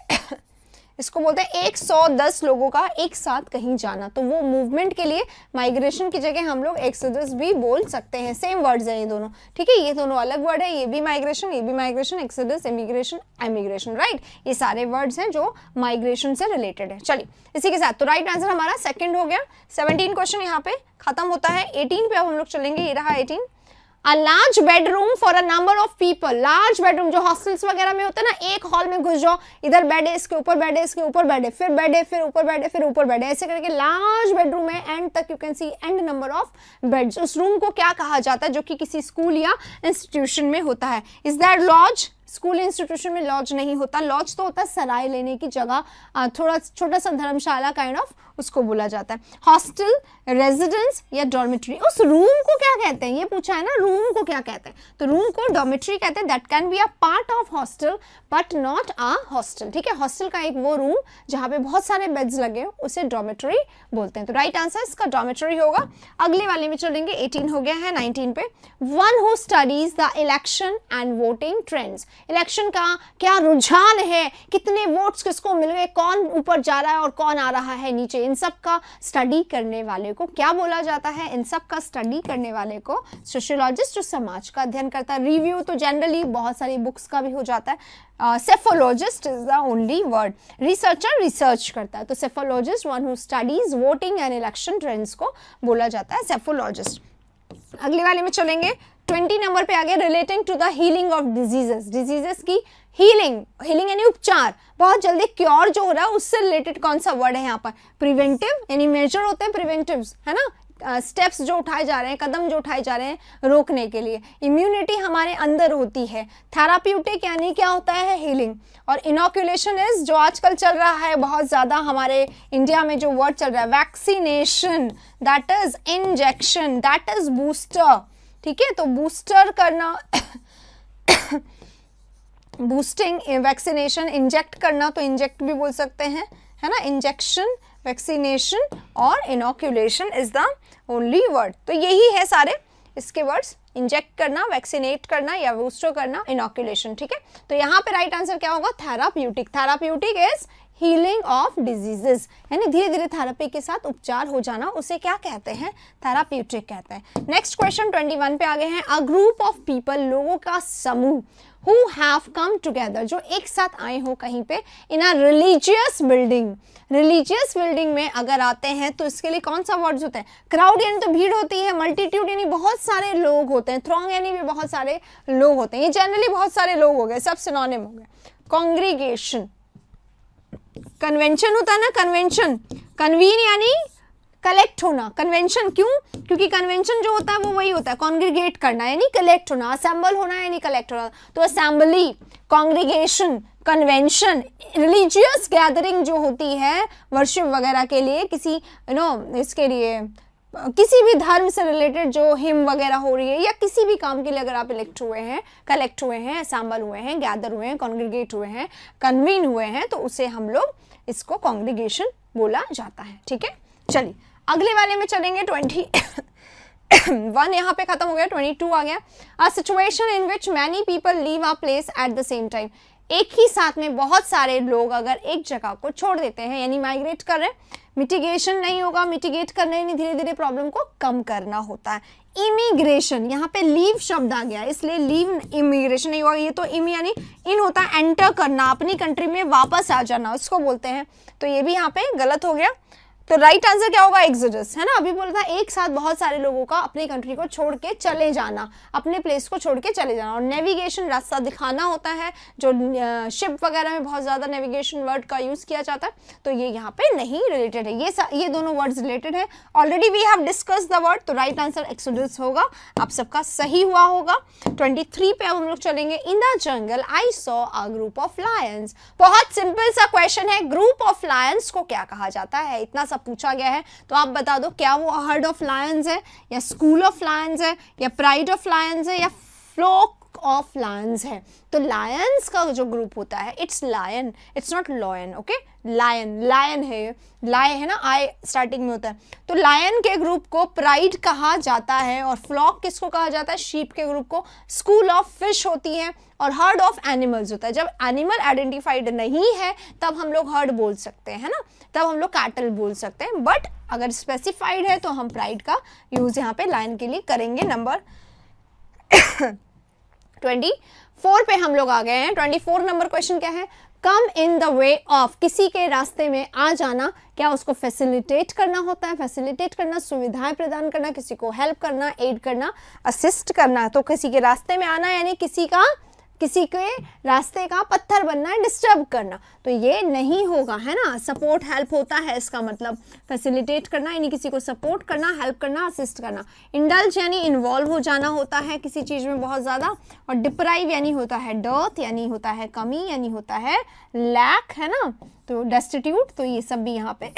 इसको बोलते हैं 110 लोगों का एक साथ कहीं जाना, तो वो मूवमेंट के लिए माइग्रेशन की जगह हम लोग एक्सोडस भी बोल सकते हैं। सेम वर्ड्स हैं ये दोनों, ठीक है, ये दोनों अलग वर्ड है, ये भी माइग्रेशन, ये भी migration, exodus, immigration, emigration, right. ये सारे वर्ड्स हैं जो माइग्रेशन से रिलेटेड है। चलिए, इसी के साथ तो राइट आंसर हमारा सेकंड हो गया। 17 क्वेश्चन यहाँ पे खत्म होता है। 18 पे अब हम लोग चलेंगे, ये रहा 18। A large bedroom for a number of people, large bedroom जो हॉस्टल्स वगैरह में होता है ना, एक हॉल में घुस जाओ, इधर बेड है, इसके ऊपर बेड है, इसके ऊपर बेड है, फिर बेड है, फिर ऊपर बेड है, फिर ऊपर बेड है, ऐसे करके लार्ज बेडरूम है, एंड तक you can see and number of beds. उस रूम को क्या कहा जाता है जो कि किसी स्कूल या इंस्टीट्यूशन में होता है? Is that laws? School institution में लॉज नहीं होता, लॉज तो होता है सराय लेने की जगह, थोड़ा छोटा सा धर्मशाला काइंड ऑफ, उसको बोला जाता है। हॉस्टल, रेजिडेंस या डॉर्मेट्री, उस रूम को क्या कहते हैं? ये पूछा है ना, रूम को क्या कहते हैं? तो रूम को डॉर्मेट्री कहते हैं। That can be a part of hostel but not a hostel, ठीक है। हॉस्टल का एक वो रूम जहाँ पे बहुत सारे बेड्स लगे हो उसे डॉर्मेट्री बोलते हैं। तो राइट आंसर इसका डॉर्मेट्री होगा। अगले वाले में चलेंगे, 18 हो गया है, 19 पे। One who studies the election and voting trends, election का क्या रुझान है, कितने वोट्स किसको मिल गए, कौन ऊपर जा रहा है और कौन आ रहा है नीचे, इन सब का स्टडी करने वाले को क्या बोला जाता है? इन सब का स्टडी करने वाले को सोशियोलॉजिस्ट, जो समाज का अध्ययन करता है। रिव्यू तो जनरली बहुत सारी बुक्स का भी हो जाता है। Psephologist is the only word. Researcher research करता है, तो psephologist one who studies voting and election trends को बोला जाता है सेफोलॉजिस्ट। अगले वाले में चलेंगे, 20 नंबर पे आ गया, relating to the healing of diseases, diseases की हीलिंग, हीलिंग यानी उपचार, बहुत जल्दी क्योर जो हो रहा है उससे रिलेटेड कौन सा वर्ड है यहाँ पर? प्रिवेंटिव यानी मेजर होते हैं प्रिवेंटिव्स, है ना, स्टेप्स जो उठाए जा रहे हैं, कदम जो उठाए जा रहे हैं रोकने के लिए। इम्यूनिटी हमारे अंदर होती है। थेराप्यूटिक यानी क्या होता है? हीलिंग। और इनोक्यूलेशन इज जो आजकल चल रहा है बहुत ज़्यादा हमारे इंडिया में जो वर्ड चल रहा है, vaccination, that is injection, that is booster, ठीक है। तो बूस्टर करना बूस्टिंग, वैक्सीनेशन, इंजेक्ट करना तो इंजेक्ट भी बोल सकते हैं, है ना, इंजेक्शन, वैक्सीनेशन और inoculation is the only word. तो यही है सारे इसके वर्ड्स, इंजेक्ट करना, वैक्सीनेट करना या बूस्टर करना, इनोक्यूलेशन, ठीक है। तो यहाँ पे राइट आंसर क्या होगा? Therapeutic. Therapeutic is healing of diseases, यानी धीरे धीरे थेरेपी के साथ उपचार हो जाना, उसे क्या कहते हैं? थेराप्यूटिक कहते हैं। नेक्स्ट क्वेश्चन 21 पे आ गए हैं। अ ग्रुप ऑफ पीपल, लोगों का समूह, who have come together, जो एक साथ आए हो कहीं पे, in a religious building, religious building में अगर आते हैं तो इसके लिए कौन सा वर्ड्स होता है? क्राउड यानी तो भीड़ होती है, मल्टीट्यूड यानी बहुत सारे लोग होते हैं, थ्रॉन्ग यानी भी बहुत सारे लोग होते हैं, ये जनरली बहुत सारे लोग हो गए, सब सिनोनिम हो गए। कॉन्ग्रीगेशन, कन्वेंशन होता है ना, कन्वेंशन, कन्वीन यानी कलेक्ट होना, कन्वेंशन क्यों? क्योंकि कन्वेंशन जो होता है वो वही होता है, कॉन्ग्रीगेट करना यानी कलेक्ट होना, असेंबल होना यानी कलेक्ट होना, तो assembly, congregation, convention. Religious gathering जो होती है वर्शिप वगैरह के लिए, किसी इसके लिए किसी भी धर्म से रिलेटेड जो हिम वगैरह हो रही है या किसी भी काम के लिए अगर आप इलेक्ट हुए हैं, कलेक्ट हुए हैं, असेंबल हुए हैं, गैदर हुए हैं, कॉन्ग्रीगेट हुए हैं, कन्वीन हुए हैं, तो उसे हम लोग इसको कॉन्ग्रीगेशन बोला जाता है। ठीक है, चलिए अगले वाले में चलेंगे। 21 यहाँ पे खत्म हो गया, 22 आ गया। A situation in which many people leave a place at the same time. एक ही साथ में बहुत सारे लोग अगर एक जगह को छोड़ देते हैं, यानी माइग्रेट कर रहे हैं, मिटिगेशन नहीं होगा, मिटिगेट करना यानी धीरे धीरे प्रॉब्लम को कम करना होता है। इमिग्रेशन, यहाँ पे लीव शब्द आ गया इसलिए लीव इमिग्रेशन नहीं होगा। ये तो इम यानी इन होता है एंटर करना, अपनी कंट्री में वापस आ जाना, उसको बोलते हैं। तो ये भी यहाँ पे गलत हो गया। तो राइट आंसर क्या होगा? एक्सोडस, है ना। अभी बोला था एक साथ बहुत सारे लोगों का अपनी कंट्री को छोड़ के चले जाना, अपने प्लेस को छोड़ के चले जाना। और नेविगेशन, रास्ता दिखाना होता है, जो शिप वगैरह में बहुत ज़्यादा नेविगेशन वर्ड का यूज़ किया जाता है, तो ये यहाँ पे नहीं रिलेटेड है। ये दोनों वर्ड्स रिलेटेड है। Already we have discuss the word, तो राइट आंसर एक्सोडस होगा। आप सबका सही हुआ होगा। 23 पे अब हम लोग चलेंगे। In the jungle I saw a group of Lions. बहुत सिंपल सा क्वेश्चन है, ग्रुप ऑफ लायंस को क्या कहा जाता है? इतना सा पूछा गया है, तो आप बता दो क्या वो हर्ड ऑफ लायंस है, या स्कूल ऑफ लायंस है, या प्राइड ऑफ लायंस है, या फ्लोक ऑफ लायंस है? तो लायंस का जो ग्रुप होता है it's lion, it's not lion. Okay, lion, lion है, लाय है ना, आई स्टार्टिंग में होता है। तो लायन के ग्रुप को प्राइड कहा जाता है, और फ्लॉक किसको कहा जाता है? शीप के ग्रुप को। स्कूल ऑफ फिश होती है, और हर्ड ऑफ एनिमल्स होता है। जब एनिमल आइडेंटिफाइड नहीं है तब हम लोग हर्ड बोल सकते हैं, है ना, तब हम लोग कैटल बोल सकते हैं। बट अगर स्पेसिफाइड है तो हम प्राइड का यूज यहाँ पे लायन के लिए करेंगे। नंबर 24 पे हम लोग आ गए हैं। 24 नंबर क्वेश्चन क्या है? कम इन द वे ऑफ, किसी के रास्ते में आ जाना, क्या उसको फैसिलिटेट करना होता है? फैसिलिटेट करना, सुविधाएं प्रदान करना, किसी को हेल्प करना, एड करना, असिस्ट करना। तो किसी के रास्ते में आना यानी किसी के रास्ते का पत्थर बनना, डिस्टर्ब करना, तो ये नहीं होगा, है ना। सपोर्ट, हेल्प होता है इसका मतलब। फैसिलिटेट करना यानी किसी को सपोर्ट करना, हेल्प करना, असिस्ट करना। इंडल्ज यानी इन्वॉल्व हो जाना होता है किसी चीज़ में बहुत ज़्यादा। और डिप्राइव यानी होता है डर्थ, यानी होता है कमी, यानी होता है लैक, है ना। तो डेस्टिट्यूट, तो ये सब भी यहाँ पे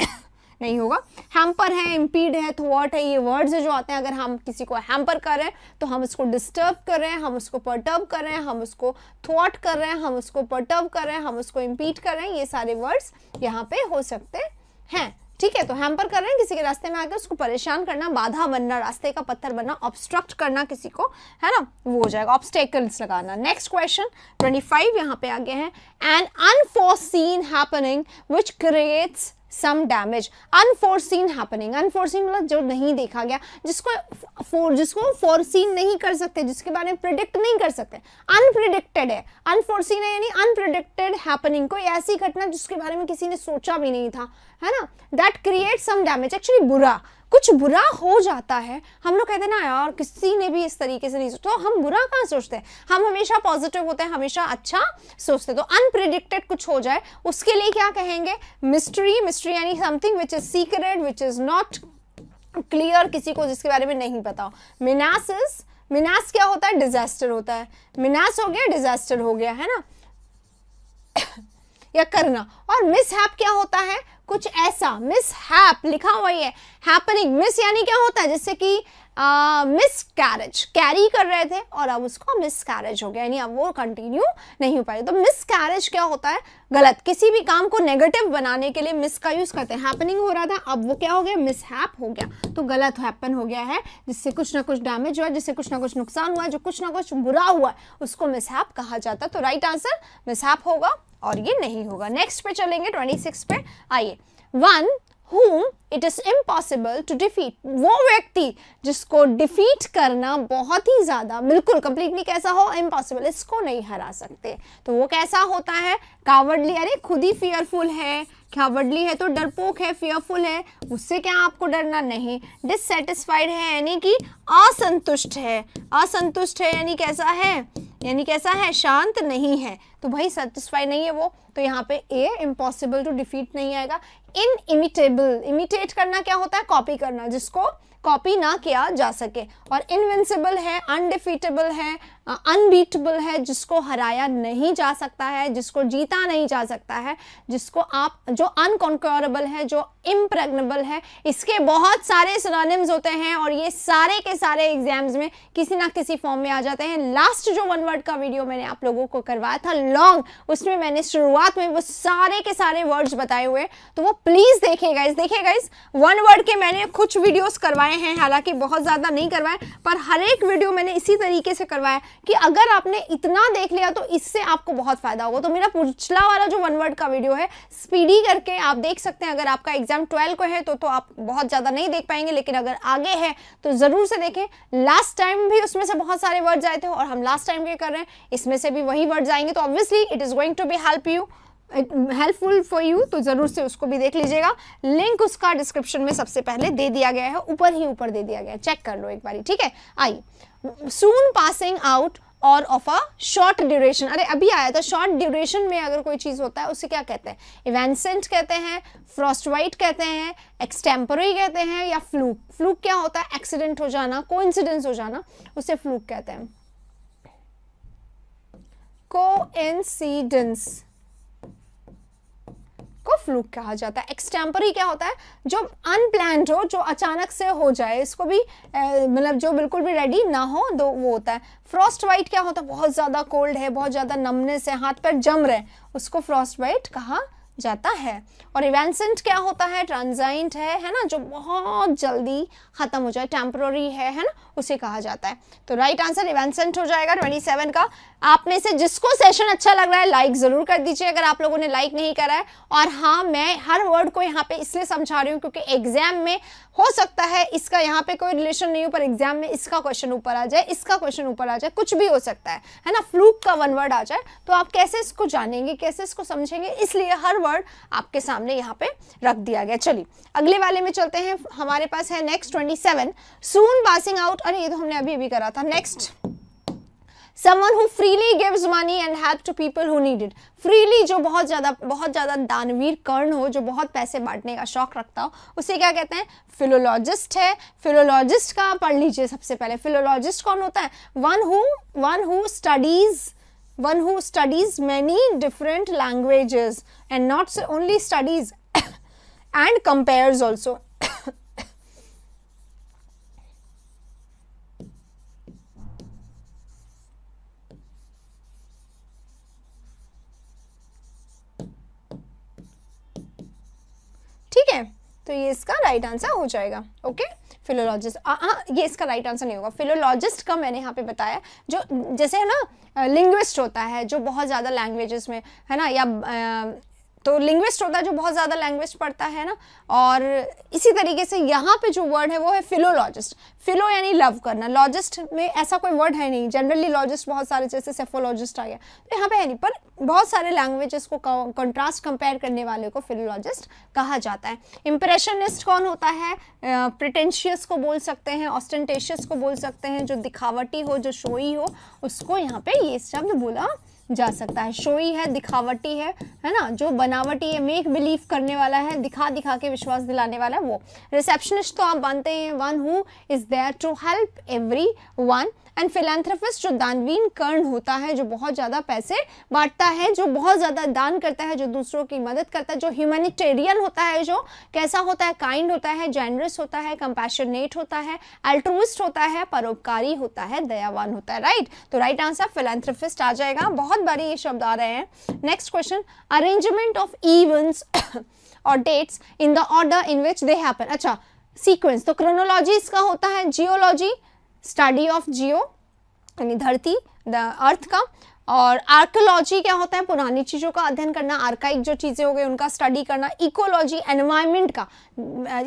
नहीं होगा। हैम्पर है, इम्पीड है, थ्वाट है, ये वर्ड्स जो आते हैं, अगर हम किसी को हैम्पर कर रहे हैं तो हम उसको डिस्टर्ब कर रहे हैं, हम उसको परटर्ब कर रहे हैं, हम उसको थ्वाट कर रहे हैं, हम उसको परटर्ब कर रहे हैं, हम उसको इम्पीड कर रहे हैं। ये सारे वर्ड्स यहाँ पे हो सकते हैं। ठीक है, तो हैम्पर कर रहे हैं, किसी के रास्ते में आकर उसको परेशान करना, बाधा बनना, रास्ते का पत्थर बनना, ऑब्स्ट्रक्ट करना किसी को, है ना, वो हो जाएगा, ऑब्स्टेकल्स लगाना। नेक्स्ट क्वेश्चन 25 यहाँ पे आगे हैं। An unforeseen happening which creates some damage. Unforeseen happening, unforeseen मतलब जो नहीं देखा गया, जिसको फोरसीन नहीं कर सकते, जिसके बारे में प्रिडिक्ट नहीं कर सकते। अनप्रिडिक्टेड है, अनफोर्सीन है यानी अनप्रिडिक्टेड हैपनिंग, कोई ऐसी घटना जिसके बारे में किसी ने सोचा भी नहीं था, है ना। That create some damage, actually बुरा, कुछ बुरा हो जाता है। हम लोग कहते हैं ना यार किसी ने भी इस तरीके से नहीं सोचा, तो हम बुरा कहाँ सोचते हैं, हम हमेशा पॉजिटिव होते हैं, हमेशा अच्छा सोचते हैं। तो अनप्रिडिक्टेड कुछ हो जाए उसके लिए क्या कहेंगे? मिस्ट्री। मिस्ट्री यानी something which is secret, which is not clear, किसी को जिसके बारे में नहीं पता। मिनासिस, मिनास क्या होता है? डिजास्टर होता है। मिनास हो गया, डिजास्टर हो गया, है ना, या करना। और मिसहैप क्या होता है? कुछ ऐसा, मिसहैप लिखा हुआ ही है, हैपनिंग। मिस यानी क्या होता है? जैसे कि मिस कैरेज, कैरी कर रहे थे और अब उसको मिस कैरेज हो गया, यानी अब वो कंटिन्यू नहीं हो पाएगा। तो मिस कैरेज क्या होता है? गलत, किसी भी काम को नेगेटिव बनाने के लिए मिस का यूज करते हैं। हैपनिंग हो रहा था, अब वो क्या हो गया? मिसहैप हो गया, तो गलत हैपन हो गया है, जिससे कुछ ना कुछ डैमेज हुआ, जिससे कुछ ना कुछ नुकसान हुआ, जो कुछ ना कुछ बुरा हुआ, उसको मिसहैप कहा जाता है। तो राइट आंसर मिसहैप होगा और ये नहीं होगा। नेक्स्ट पे चलेंगे 26 पे। आइए, one whom it is impossible to defeat, वो व्यक्ति जिसको डिफीट करना बहुत ही ज्यादा, बिल्कुल कंप्लीटली कैसा हो? इम्पॉसिबल, इसको नहीं हरा सकते। तो वो कैसा होता है? कावर्डली, अरे खुद ही फियरफुल है, कावर्डली है तो डरपोक है, फियरफुल है, उससे क्या आपको डरना? नहीं। डिससेटिस्फाइड है यानी कि असंतुष्ट है, असंतुष्ट है यानी कैसा है? यानी कैसा है? शांत नहीं है, तो भाई सेटिस्फाई नहीं है वो, तो यहाँ पे ए, इम्पॉसिबल टू डिफीट नहीं आएगा। इनइमिटेबल, इमिटेट करना क्या होता है? कॉपी करना, जिसको कॉपी ना किया जा सके। और इनविंसिबल है, अनडिफीटेबल है, अनबीटेबल है, जिसको हराया नहीं जा सकता है, जिसको जीता नहीं जा सकता है, जिसको आप, जो अनकॉन्क्योरेबल है, जो इम्प्रेग्नेबल है। इसके बहुत सारे सिनोनिम्स होते हैं और ये सारे के सारे एग्जाम्स में किसी ना किसी फॉर्म में आ जाते हैं। लास्ट जो वन वर्ड का वीडियो मैंने आप लोगों को करवाया था लॉन्ग, उसमें मैंने शुरुआत में वो सारे के सारे वर्ड्स बताए हुए, तो वो प्लीज देखिएगा। इस वन वर्ड के मैंने कुछ वीडियोस करवाए हैं, हालांकि बहुत ज्यादा नहीं करवाए, पर हर एक वीडियो मैंने इसी तरीके से करवाया कि अगर आपने इतना देख लिया तो इससे आपको बहुत फायदा होगा। तो मेरा पिछला वाला जो वन वर्ड का वीडियो है स्पीडी करके आप देख सकते हैं। अगर आपका एग्जाम 12 को है तो आप बहुत ज्यादा नहीं देख पाएंगे, लेकिन अगर आगे है तो जरूर से देखें। लास्ट टाइम भी उसमें से बहुत सारे वर्ड्स आए थे और हम लास्ट टाइम के कर रहे हैं, इसमें से भी वही वर्ड्स आएंगे, तो obviously it is going to be helpful for you, तो जरूर से उसको भी देख लीजिएगा। लिंक उसका डिस्क्रिप्शन में सबसे पहले दे दिया गया है, ऊपर दे दिया गया है, चेक कर लो एक बारी, ठीक है। आइए, सून पासिंग आउट और ऑफ अ शॉर्ट ड्यूरेशन, अरे अभी आया था, शॉर्ट ड्यूरेशन में अगर कोई चीज होता है उसे क्या कहते हैं? इवेंसेंट कहते हैं, फ्रॉस्टवाइट कहते हैं, एक्सटेम्पोररी कहते हैं, या फ्लूक। फ्लूक क्या होता है? एक्सीडेंट हो जाना, कोइंसिडेंस हो जाना, उसे फ्लूक कहते हैं। कोइंसिडेंस को फ्लूक कहा जाता है। एक्सटेम्परी क्या होता है? जो अनप्लान्ड हो, जो अचानक से हो जाए, इसको भी मतलब जो बिल्कुल भी रेडी ना हो, दो वो होता है। फ्रॉस्ट वाइट क्या होता है? बहुत ज्यादा कोल्ड है, बहुत ज्यादा नमनेस है, हाथ पैर जम रहे, उसको फ्रॉस्ट वाइट कहा जाता है। और इवेंसेंट क्या होता है? ट्रांजाइंट है ना, जो बहुत जल्दी खत्म हो जाए, टेम्पररी है ना, उसे कहा जाता है। तो राइट आंसर इवेंसेंट हो जाएगा 27 का। आप में से जिसको सेशन अच्छा लग रहा है लाइक जरूर कर दीजिए अगर आप लोगों ने लाइक नहीं करा है। और हाँ, मैं हर वर्ड को यहाँ पे इसलिए समझा रही हूँ क्योंकि एग्जाम में हो सकता है इसका यहाँ पे कोई रिलेशन नहीं हो, पर एग्जाम में इसका क्वेश्चन ऊपर आ जाए, इसका क्वेश्चन ऊपर आ जाए, कुछ भी हो सकता है ना। फ्लूक का वन वर्ड आ जाए तो आप कैसे इसको जानेंगे, कैसे इसको समझेंगे, इसलिए हर वर्ड आपके सामने यहाँ पे रख दिया गया। चलिए अगले वाले में चलते हैं। हमारे पास है नेक्स्ट 27, सून पासिंग आउट। अरे ये तो हमने अभी करा था। Next, someone who freely gives money and help to people who need it। freely जो बहुत ज्यादा दानवीर कर्ण हो, जो बहुत पैसे बांटने का शौक रखता हो, उसे क्या कहते हैं? फिलोलॉजिस्ट है। फिलोलॉजिस्ट का पढ़ लीजिए सबसे पहले। फिलोलॉजिस्ट कौन होता है? one who studies many different languages and not only studies and compares also। ठीक है, तो ये इसका राइट आंसर हो जाएगा। ओके, फिलोलॉजिस्ट, ये इसका राइट आंसर नहीं होगा। फिलोलॉजिस्ट का मैंने यहाँ पे बताया, जो जैसे है ना लिंग्विस्ट होता है जो बहुत ज़्यादा लैंग्वेजेस में है ना, या तो लिंग्विस्ट होता है जो बहुत ज़्यादा लैंग्वेज पढ़ता है ना। और इसी तरीके से यहाँ पे जो वर्ड है वो है फिलोलॉजिस्ट। फिलो यानी लव करना, लॉजिस्ट में ऐसा कोई वर्ड है नहीं। जनरली लॉजिस्ट बहुत सारे, जैसे सेफोलॉजिस्ट आ गया, तो यहाँ पे है नहीं, पर बहुत सारे लैंग्वेजेस को कंट्रास्ट कंपेयर करने वाले को फिलोलॉजिस्ट कहा जाता है। इम्प्रेशनिस्ट कौन होता है? प्रिटेंशियस को बोल सकते हैं, ऑस्टेंटेशियस को बोल सकते हैं, जो दिखावटी हो, जो शोई हो, उसको यहाँ पे ये शब्द बोला जा सकता है। शोई है, दिखावटी है ना, जो बनावटी है, मेक बिलीव करने वाला है, दिखा के विश्वास दिलाने वाला है वो। रिसेप्शनिस्ट तो आप जानते हैं, one who is there to help everyone. And philanthropist जो दानवीर कर्ण होता है, जो बहुत ज़्यादा पैसे बांटता है, जो बहुत ज़्यादा दान करता है, जो दूसरों की मदद करता है, जो ह्यूमैनिटेरियन होता है, जो कैसा होता है? काइंड होता है, जेनरस होता है, कंपैशनेट होता है, अल्ट्रुइस्ट होता है, परोपकारी होता है, दयावान होता है। राइट, तो राइट आंसर फिलैंथ्रोपिस्ट आ जाएगा। बहुत बारी ये शब्द आ रहे हैं। Next question, arrangement of events और dates in the order in which they happen. अच्छा, सीक्वेंस, तो क्रोनोलॉजी इसका होता है। जियोलॉजी, स्टडी ऑफ जियो यानी धरती, द अर्थ का। और आर्कियोलॉजी क्या होता है? पुरानी चीज़ों का अध्ययन करना, आर्काइक जो चीज़ें हो गई उनका स्टडी करना। इकोलॉजी एनवायरनमेंट का।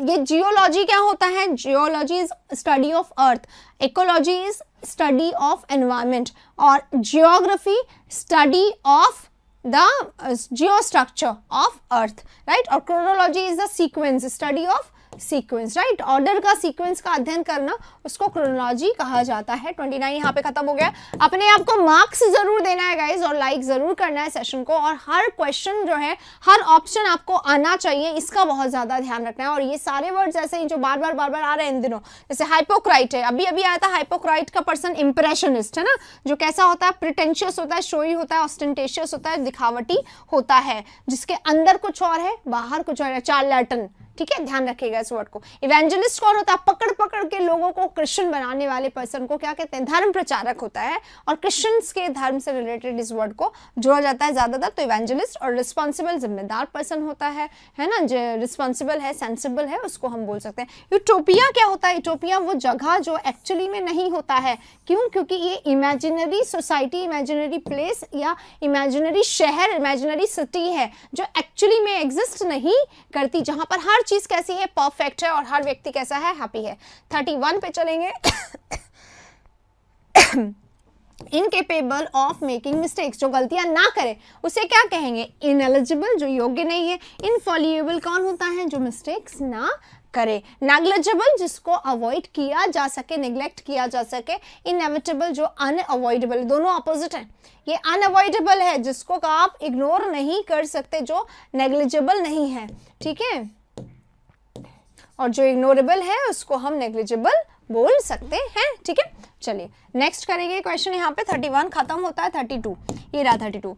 ये जियोलॉजी क्या होता है? Geology is study of earth, ecology is study of environment, और geography study of the geostructure of earth. Right, और chronology is the sequence, study of sequence, right. Order का, सीक्वेंस का अध्ययन करना उसको क्रोनोलॉजी कहा जाता है। 29 यहाँ पे खत्म हो गया। अपने आप को मार्क्स जरूर देना है गाइज और लाइक जरूर करना है सेशन को, और हर क्वेश्चन जो है, हर ऑप्शन आपको आना चाहिए, इसका बहुत ज्यादा ध्यान रखना है। और ये सारे वर्ड्स ऐसे ही जो बार बार आ रहे हैं इन दिनों, जैसे हाइपोक्राइट है, अभी अभी आया था। हाइपोक्राइट का पर्सन इम्प्रेशनिस्ट है ना, जो कैसा होता है, प्रिटेंशियस होता है, शोई होता है, ऑस्टेंटेशियस होता है, दिखावटी होता है, जिसके अंदर कुछ और है बाहर कुछ और है, चार्लेटन, ठीक है, ध्यान रखिएगा इस वर्ड को। इवेंजलिस्ट कौन होता है, पकड़ पकड़ के लोगों को क्रिश्चियन बनाने वाले पर्सन को क्या कहते हैं, धर्म प्रचारक होता है, और क्रिश्चियंस के धर्म से रिलेटेड इस वर्ड को जोड़ा जाता है ज्यादातर, तो इवेंजलिस्ट। और रिस्पॉन्सिबल, जिम्मेदार पर्सन होता है ना, जो रिस्पॉन्सिबल है, सेंसिबल है, उसको हम बोल सकते हैं। यूटोपिया क्या होता है, यूटोपिया वो जगह जो एक्चुअली में नहीं होता है, क्यों, क्योंकि ये इमेजिनरी सोसाइटी, इमेजिनरी प्लेस या इमेजिनरी शहर, इमेजिनरी सिटी है जो एक्चुअली में एग्जिस्ट नहीं करती, जहां पर हर चीज कैसी है, परफेक्ट है, और हर व्यक्ति कैसा है, हैप्पी है। 31 पे चलेंगे। इनकेपेबल ऑफ मेकिंग मिस्टेक्स, जो गलतियां ना करे उसे क्या कहेंगे, इनएलिजिबल, जो योग्य नहीं है। इनफॉलिएबल कौन होता है, जो मिस्टेक्स ना करे। नेग्लिजिबल, जिसको अवॉइड किया जा सके, निग्लेक्ट किया जा सके। इनएविटेबल, जो अनअवॉइडेबल, दोनों अपोजिट है। ये अनअवॉइडेबल है, जिसको आप इग्नोर नहीं कर सकते, जो नेग्लिजिबल नहीं है, ठीक है, और जो इग्नोरेबल है उसको हम नेग्लिजिबल बोल सकते हैं, ठीक है। चलिए नेक्स्ट करेंगे क्वेश्चन। यहाँ पे 31 खत्म होता है, 32 ये रहा 32।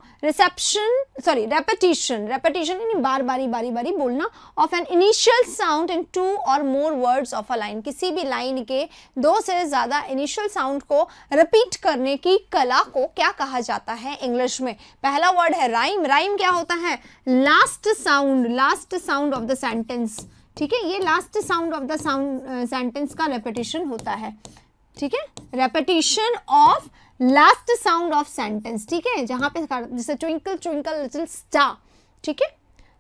रेपिटेशन यानी बारी बारी बोलना of an initial sound in 2 और more words of a line, किसी भी लाइन के 2 से ज्यादा इनिशियल साउंड को रिपीट करने की कला को क्या कहा जाता है इंग्लिश में। पहला वर्ड है राइम। राइम क्या होता है, last sound of the sentence, ठीक है, ये last sound of the sentence का रेपिटेशन होता है, ठीक है, repetition of last sound of sentence, ठीक है, जहां पे जैसे ट्विंकल ट्विंकल लिटिल स्टार, ठीक है,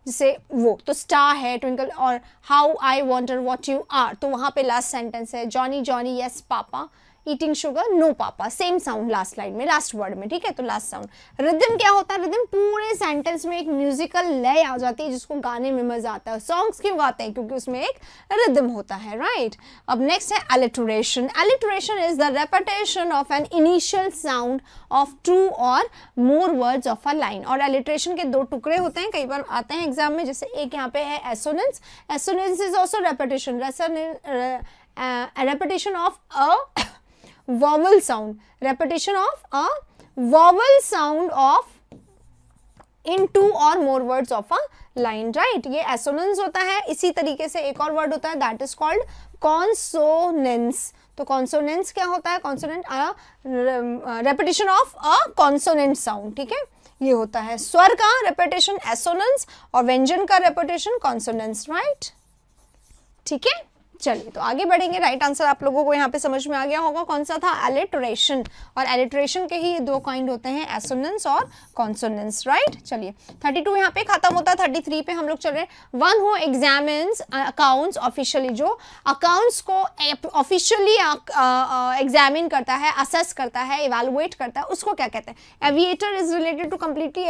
जैसे वो तो स्टार है ट्विंकल, और how I wonder what you are, तो वहां पे लास्ट सेंटेंस है Johnny Johnny yes papa, eating sugar no papa, same sound last line में, लास्ट वर्ड में, ठीक है, तो लास्ट साउंड। रिदम क्या होता है, रिदम पूरे सेंटेंस में एक म्यूजिकल लय आ जाती है, जिसको गाने में मजा आता है। सॉन्ग्स क्यों गाते हैं, क्योंकि उसमें एक रिदम होता है, राइट। अब नेक्स्ट है alliteration. Alliteration is the repetition of an initial sound of 2 और more words of a line. और अलिटरेशन के 2 टुकड़े होते हैं, कई बार आते हैं एग्जाम में, जैसे एक यहाँ पे है assonance. Assonance is also repetition, repetition of a vowel sound, repetition of a vowel sound of in 2 or more words of a line, right। ये assonance होता है। इसी तरीके से एक और वर्ड होता है that is called consonance। तो consonance क्या होता है, consonant repetition of a consonant sound, ठीक है, ये होता है। स्वर का repetition assonance और व्यंजन का repetition consonance, right, ठीक है। चलिए तो आगे बढ़ेंगे। राइट आंसर आप लोगों को यहाँ पे समझ में आ गया होगा कौन सा था, एलिटरेशन। और एलिटरेशन के ही 2 काइंड होते हैं, एसोनेंस और कॉन्सोनेंस, राइट। चलिए 32 यहाँ पे खत्म होता है, 33 पे हम लोग चल रहे हैं। One who examines accounts officially, जो अकाउंट्स को ऑफिशियली एग्जामिन करता है, असेस करता है, इवेलुएट करता है, उसको क्या कहते हैं। Aviator is related to completely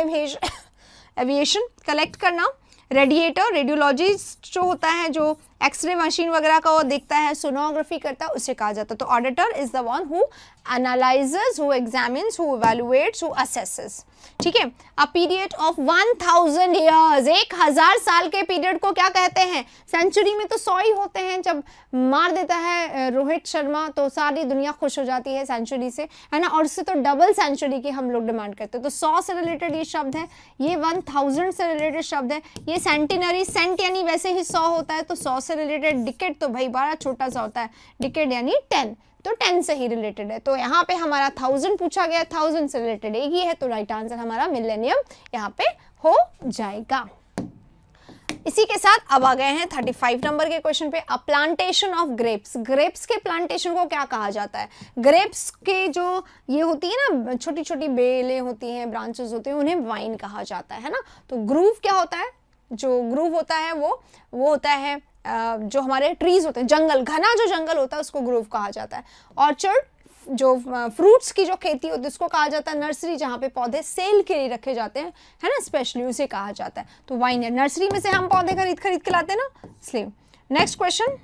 aviation, collect करना। रेडिएटर, रेडियोलॉजिस्ट जो होता है, जो एक्सरे मशीन वगैरह का वो देखता है, सोनोग्राफी करता है, उसे कहा जाता है। तो auditor is the one who analyses, who examines, who evaluates, who assesses, ठीक है। अ पीरियड ऑफ 1000 ईयर्स, 1000 साल के पीरियड को क्या कहते हैं। सेंचुरी में तो 100 ही होते हैं, जब मार देता है रोहित शर्मा तो सारी दुनिया खुश हो जाती है सेंचुरी से, है ना, और उससे तो डबल सेंचुरी की हम लोग डिमांड करते हैं। तो 100 से रिलेटेड ये शब्द है, ये 1000 से रिलेटेड शब्द है। ये सेंटिनरी, सेंट यानी वैसे ही 100 होता है, तो 100 से रिलेटेड। डिकेड तो भाई बड़ा छोटा सा होता है, डिकेड यानी 10, तो 10 से ही रिलेटेड है। तो यहाँ पे हमारा 1000 पूछा गया, 1000 से रिलेटेड एक ही है, तो राइट आंसर हमारा मिलेनियम यहाँ पे हो जाएगा। इसी के साथ अब आ गए हैं 35 नंबर के क्वेश्चन पे। A plantation of grapes. Grapes के प्लांटेशन को क्या कहा जाता है। ग्रेप्स के जो ये होती है ना, छोटी छोटी बेलें होती हैं, ब्रांचेस होती हैं, उन्हें वाइन कहा जाता है ना। तो ग्रूव क्या होता है, जो ग्रूव होता है वो होता है जो हमारे ट्रीज होते हैं, जंगल, घना जो जंगल होता है उसको ग्रूव कहा जाता है। ऑर्चर्ड, जो फ्रूट्स की जो खेती होती है उसको कहा जाता है नर्सरी, जहाँ पे पौधे सेल के लिए रखे जाते हैं, है ना, स्पेशली उसे कहा जाता है। तो वाइन है, नर्सरी में से हम पौधे खरीद के लाते हैं ना, इसलिए। Next question,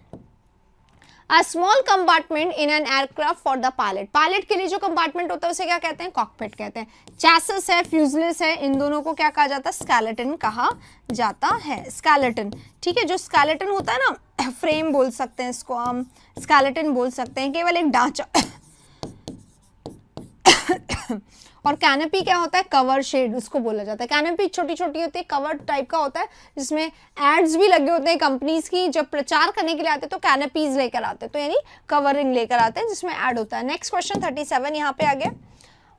A small compartment in an aircraft for the pilot. Pilot के लिए जो कंपार्टमेंट होता है उसे क्या कहते हैं? कॉकपिट कहते हैं। चैसिस है, फ्यूजलेस है, इन दोनों को क्या कहा जाता है? स्केलेटन कहा जाता है। स्केलेटन, ठीक है, जो स्केलेटन होता है ना, फ्रेम बोल सकते हैं इसको हम, स्केलेटन बोल सकते हैं, केवल एक ढांचा। और कैनोपी क्या होता है? कवर शेड उसको बोला जाता है। कैनोपी छोटी छोटी होती है, कवर टाइप का होता है, जिसमें एड्स भी लगे होते हैं कंपनीज की, जब प्रचार करने के लिए आते हैं तो कैनोपीज लेकर आते हैं, तो यानी कवरिंग लेकर आते हैं जिसमें ऐड होता है। नेक्स्ट क्वेश्चन 37 यहाँ पे आ गया,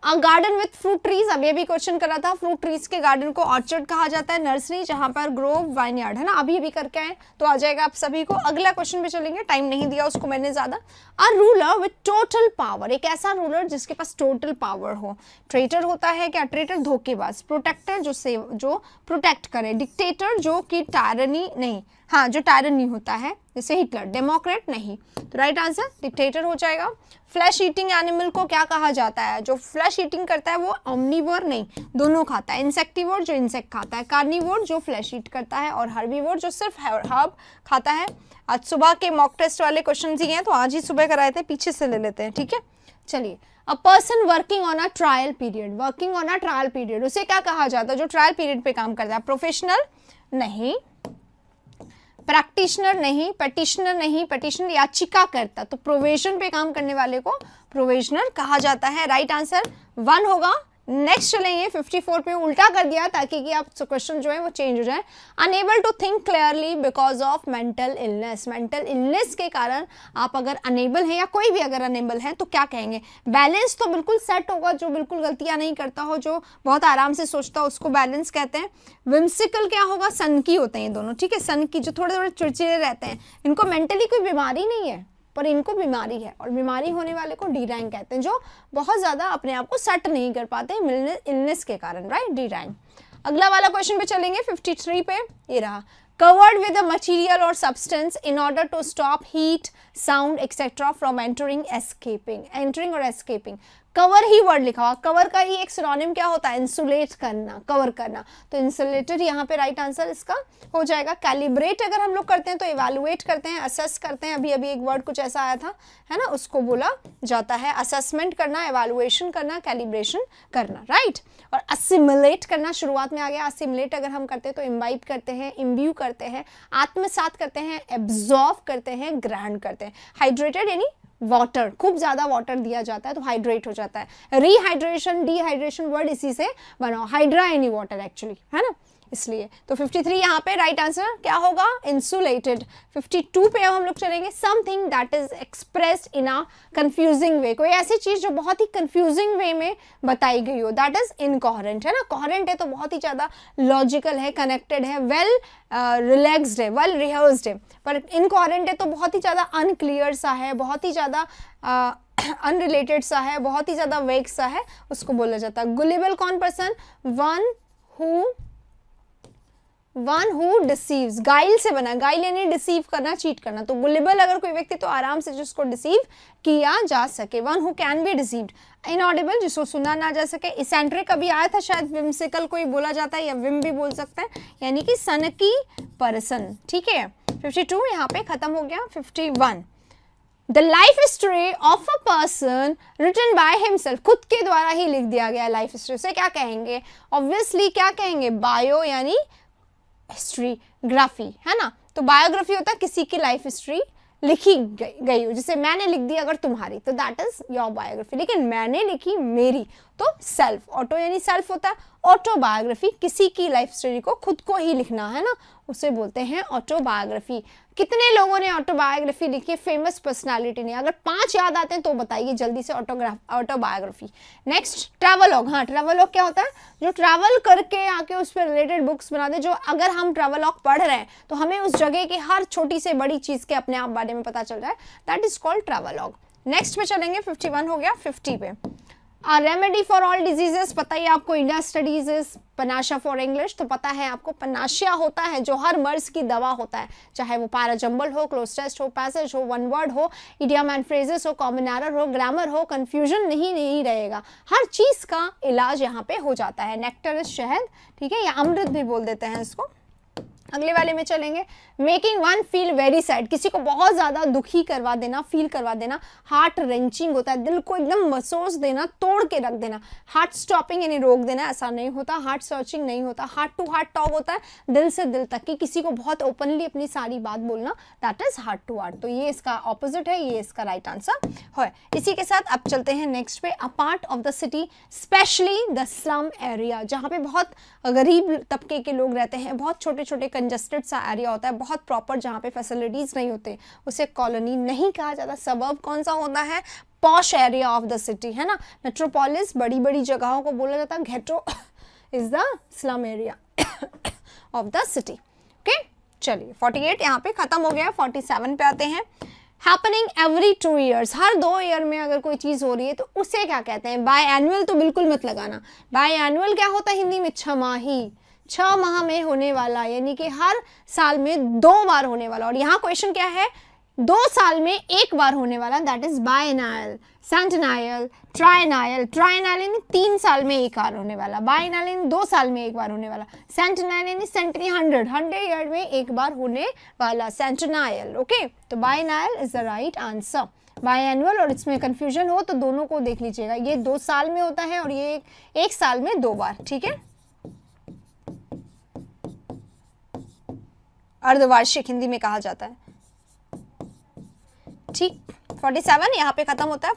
अ गार्डन विथ फ्रूट ट्रीज। अभी अभी क्वेश्चन करा था, फ्रूट ट्रीज के गार्डन को ऑर्चर्ड कहा जाता है, नर्सरी जहां पर ग्रोव वाइनयार्ड है ना, अभी अभी करके आए तो आ जाएगा आप सभी को। अगला क्वेश्चन पे चलेंगे, टाइम नहीं दिया उसको मैंने ज्यादा। A ruler with total power, एक ऐसा रूलर जिसके पास टोटल पावर हो। ट्रेटर होता है क्या? ट्रेटर धोखेबाज। प्रोटेक्टर जो प्रोटेक्ट करे। डिक्टेटर जो कि टायरनी नहीं, हाँ जो टायरनी होता है जैसे हिटलर। डेमोक्रेट नहीं, तो राइट आंसर डिक्टेटर हो जाएगा। फ्लैश ईटिंग एनिमल को क्या कहा जाता है? जो फ्लैश ईटिंग करता है वो ऑम्निवोर नहीं, दोनों खाता है। इंसेक्टिवोर जो इंसेक्ट खाता है, कार्निवोर जो फ्लैश ईट करता है, और हर्बीवोर जो सिर्फ हर्ब खाता है। आज सुबह के मॉक टेस्ट वाले क्वेश्चन ही हैं तो आज ही सुबह कराए थे, पीछे से ले लेते हैं, ठीक है। चलिए, a person working on a trial period, working on a trial period उसे क्या कहा जाता है? जो ट्रायल पीरियड पे काम करता है। प्रोफेशनल नहीं, प्रैक्टिशनर नहीं, पेटिशनर नहीं, पेटिशनर याचिका करता, तो प्रोविजन पे काम करने वाले को प्रोविजनर कहा जाता है। राइट आंसर 1 होगा। नेक्स्ट चलेंगे 54 पे, उल्टा कर दिया ताकि कि आप क्वेश्चन जो है वो चेंज हो जाए। Unable to think clearly because of mental illness, mental illness के कारण आप अगर अनेबल हैं या कोई भी अगर अनेबल है तो क्या कहेंगे? बैलेंस तो बिल्कुल सेट होगा, जो बिल्कुल गलतियां नहीं करता हो, जो बहुत आराम से सोचता हो उसको बैलेंस कहते हैं। विम्सिकल क्या होगा? सन की होते हैं ये दोनों, ठीक है, सन की, जो थोड़े थोड़े चिड़चिड़े रहते हैं, इनको मेंटली कोई बीमारी नहीं है पर इनको बीमारी है, और बीमारी होने वाले को डी रैंक कहते हैं, जो बहुत ज्यादा अपने आप को सेट नहीं कर पाते इलनेस के कारण, राइट, डी रैंक। अगला वाला क्वेश्चन पे चलेंगे 53 पे, ये रहा, covered with a material or substance in order to stop heat, sound, etc. from entering or escaping. Cover he word लिखा हुआ, कवर का ही एक सिनोनिम क्या होता है? इंसुलेट करना, कवर करना, तो इंसुलेटर यहाँ पे राइट आंसर इसका हो जाएगा। कैलिब्रेट अगर हम लोग करते हैं तो इवैल्यूएट करते हैं, असेस करते हैं, अभी अभी एक वर्ड कुछ ऐसा आया था, है ना, उसको बोला जाता है असेसमेंट करना, एवैल्यूएशन करना, कैलिब्रेशन करना, राइट। और असिमुलेट करना शुरुआत में आ गया। असिमुलेट अगर हम करते हैं तो इम्बाइब करते हैं, इम्ब्यू करते हैं, आत्मसात करते हैं, एब्जॉर्व करते हैं, ग्रहण करते हैं। हाइड्रेटेड यानी वाटर, खूब ज्यादा वाटर दिया जाता है तो हाइड्रेट हो जाता है। रिहाइड्रेशन, डिहाइड्रेशन वर्ड इसी से बनाओ, हाइड्रा यानी वाटर एक्चुअली, है ना, इसलिए। तो 53 यहाँ पे राइट आंसर क्या होगा? इंसुलेटेड। 52 पे अब हम लोग चलेंगे, something that is expressed in a confusing way, कोई ऐसी चीज जो बहुत ही कंफ्यूजिंग वे में बताई गई हो, दैट इज इनकोहेरेंट, है ना। कोहेरेंट है तो बहुत ही ज्यादा लॉजिकल है, कनेक्टेड है, वेल रिलैक्स्ड है, वेल रिहर्स्ड है, पर इनकोहेरेंट है तो बहुत ही ज्यादा अनक्लियर सा है, बहुत ही ज्यादा अनरिलेटेड सा है, बहुत ही ज्यादा वेग सा है, उसको बोला जाता है। गुलिबल कौन पर्सन? वन हु डिसीव्स, गाइल से बना, गाइल यानी डिसीव करना, चीट करना, तो गुलिबल अगर कोई व्यक्ति तो आराम से जिसको डिसीव किया जा सके। One who can be deceived. Inaudible जिसको सुना ना जा सके। इसेंट्रिक अभी आया था शायद, विम्सिकल कोई बोला जाता है या विम भी बोल सकते हैं, यानी कि सनकी पर्सन, ठीक है। 52 यहाँ पे खत्म हो गया। 51 the life history of a person written by himself, खुद के द्वारा ही लिख दिया गया लाइफ हिस्ट्री, उसे क्या कहेंगे? ऑब्वियसली क्या कहेंगे? बायो यानी हिस्ट्री, ग्राफी, है ना। तो बायोग्राफी होता है किसी की लाइफ हिस्ट्री लिखी गई हो, जैसे मैंने लिख दी अगर तुम्हारी, तो दैट इज योर बायोग्राफी, लेकिन मैंने लिखी मेरी, तो सेल्फ। ऑटो यानी सेल्फ होता है, ऑटोबायोग्राफी किसी की लाइफ स्टोरी को खुद को ही लिखना, है ना, उसे बोलते हैं ऑटोबायोग्राफी। कितने लोगों ने ऑटोबायोग्राफी लिखी है? फेमस पर्सनालिटी ने, अगर 5 याद आते हैं तो बताइए जल्दी से ऑटोबायोग्राफी। Next travelogue. हाँ, ट्रैवलॉग क्या होता है? जो ट्रैवल करके आके उस पर रिलेटेड बुक्स बना दे, जो अगर हम ट्रैवलॉग पढ़ रहे हैं तो हमें उस जगह की हर छोटी से बड़ी चीज के अपने आप बारे में पता चल रहा है, that is called travelogue. Next पे चलेंगे, 51 हो गया। 50 पे रेमेडी फॉर ऑल डिजीजेस, पता ही आपको, India studies is panacea for English, तो पता है आपको पनाशिया होता है जो हर मर्ज की दवा होता है, चाहे वो पैराजम्बल हो, क्लोज टेस्ट हो, पैसेज हो, वन वर्ड हो, इडियम एंड फ्रेजेस हो, कॉमन एरर हो, ग्रामर हो, कंफ्यूजन नहीं रहेगा, हर चीज का इलाज यहाँ पे हो जाता है। नेक्टर इज शहद, ठीक है, या अमृत भी बोल देते हैं इसको, अगले वाले में चलेंगे, making one feel very sad, किसी को बहुत ज्यादा दुखी करवा देना, फील करवा देना, हार्ट रेंचिंग होता है, दिल को एकदम महसूस देना, तोड़ के रख देना, हार्ट स्टॉपिंग यानी रोक देना, ऐसा नहीं होता, हार्ट सर्चिंग नहीं होता, हार्ट टू हार्ट टॉक होता है, दिल से दिल तक की किसी को बहुत ओपनली अपनी सारी बात बोलना, that is heart to heart. तो ये इसका ऑपोजिट है, ये इसका राइट आंसर है। इसी के साथ अब चलते हैं नेक्स्ट पे, a part of the city specially the slum area, जहाँ पे बहुत गरीब तबके के लोग रहते हैं, बहुत छोटे छोटे कंजस्टेड सा एरिया होता है, बहुत प्रॉपर जहाँ पे फैसिलिटीज नहीं होते, उसे कॉलोनी नहीं कहा जाता। सबब कौन सा होता है, posh area of the city, है ना। मेट्रोपोलिस बड़ी बड़ी जगहों को बोला जाता है, ghetto is the slum area of the city. Okay, चलिए 48 यहाँ पे खत्म हो गया, 47 पे आते हैं। हैपनिंग एवरी 2 ईयर्स, हर 2 ईयर में अगर कोई चीज़ हो रही है तो उसे क्या कहते हैं, बाय एनुअल तो बिल्कुल मत लगाना। बाय एनुअल क्या होता है हिंदी में, छमाही, 6 माह में होने वाला, यानी कि हर साल में 2 बार होने वाला। और यहाँ क्वेश्चन क्या है, 2 साल में 1 बार होने वाला, दैट इज बायनायल, सेंटेनायल, ट्राइनायल। ट्राइनायल यानी 3 साल में 1 बार होने वाला, बायनायल यानी 2 साल में 1 बार होने वाला, सेंटेनायल यानी सेंचुरी 100 ईयर में 1 बार होने वाला, सेंटेनायल। ओके, तो बायनायल इज द राइट आंसर। बायएनुअल और इसमें कंफ्यूजन हो तो दोनों को देख लीजिएगा, ये 2 साल में होता है और ये 1 साल में 2 बार, ठीक है। अर्धवार्षिक हिंदी में कहा जाता है, ठीक। 47 यहाँ पे खत्म होता है।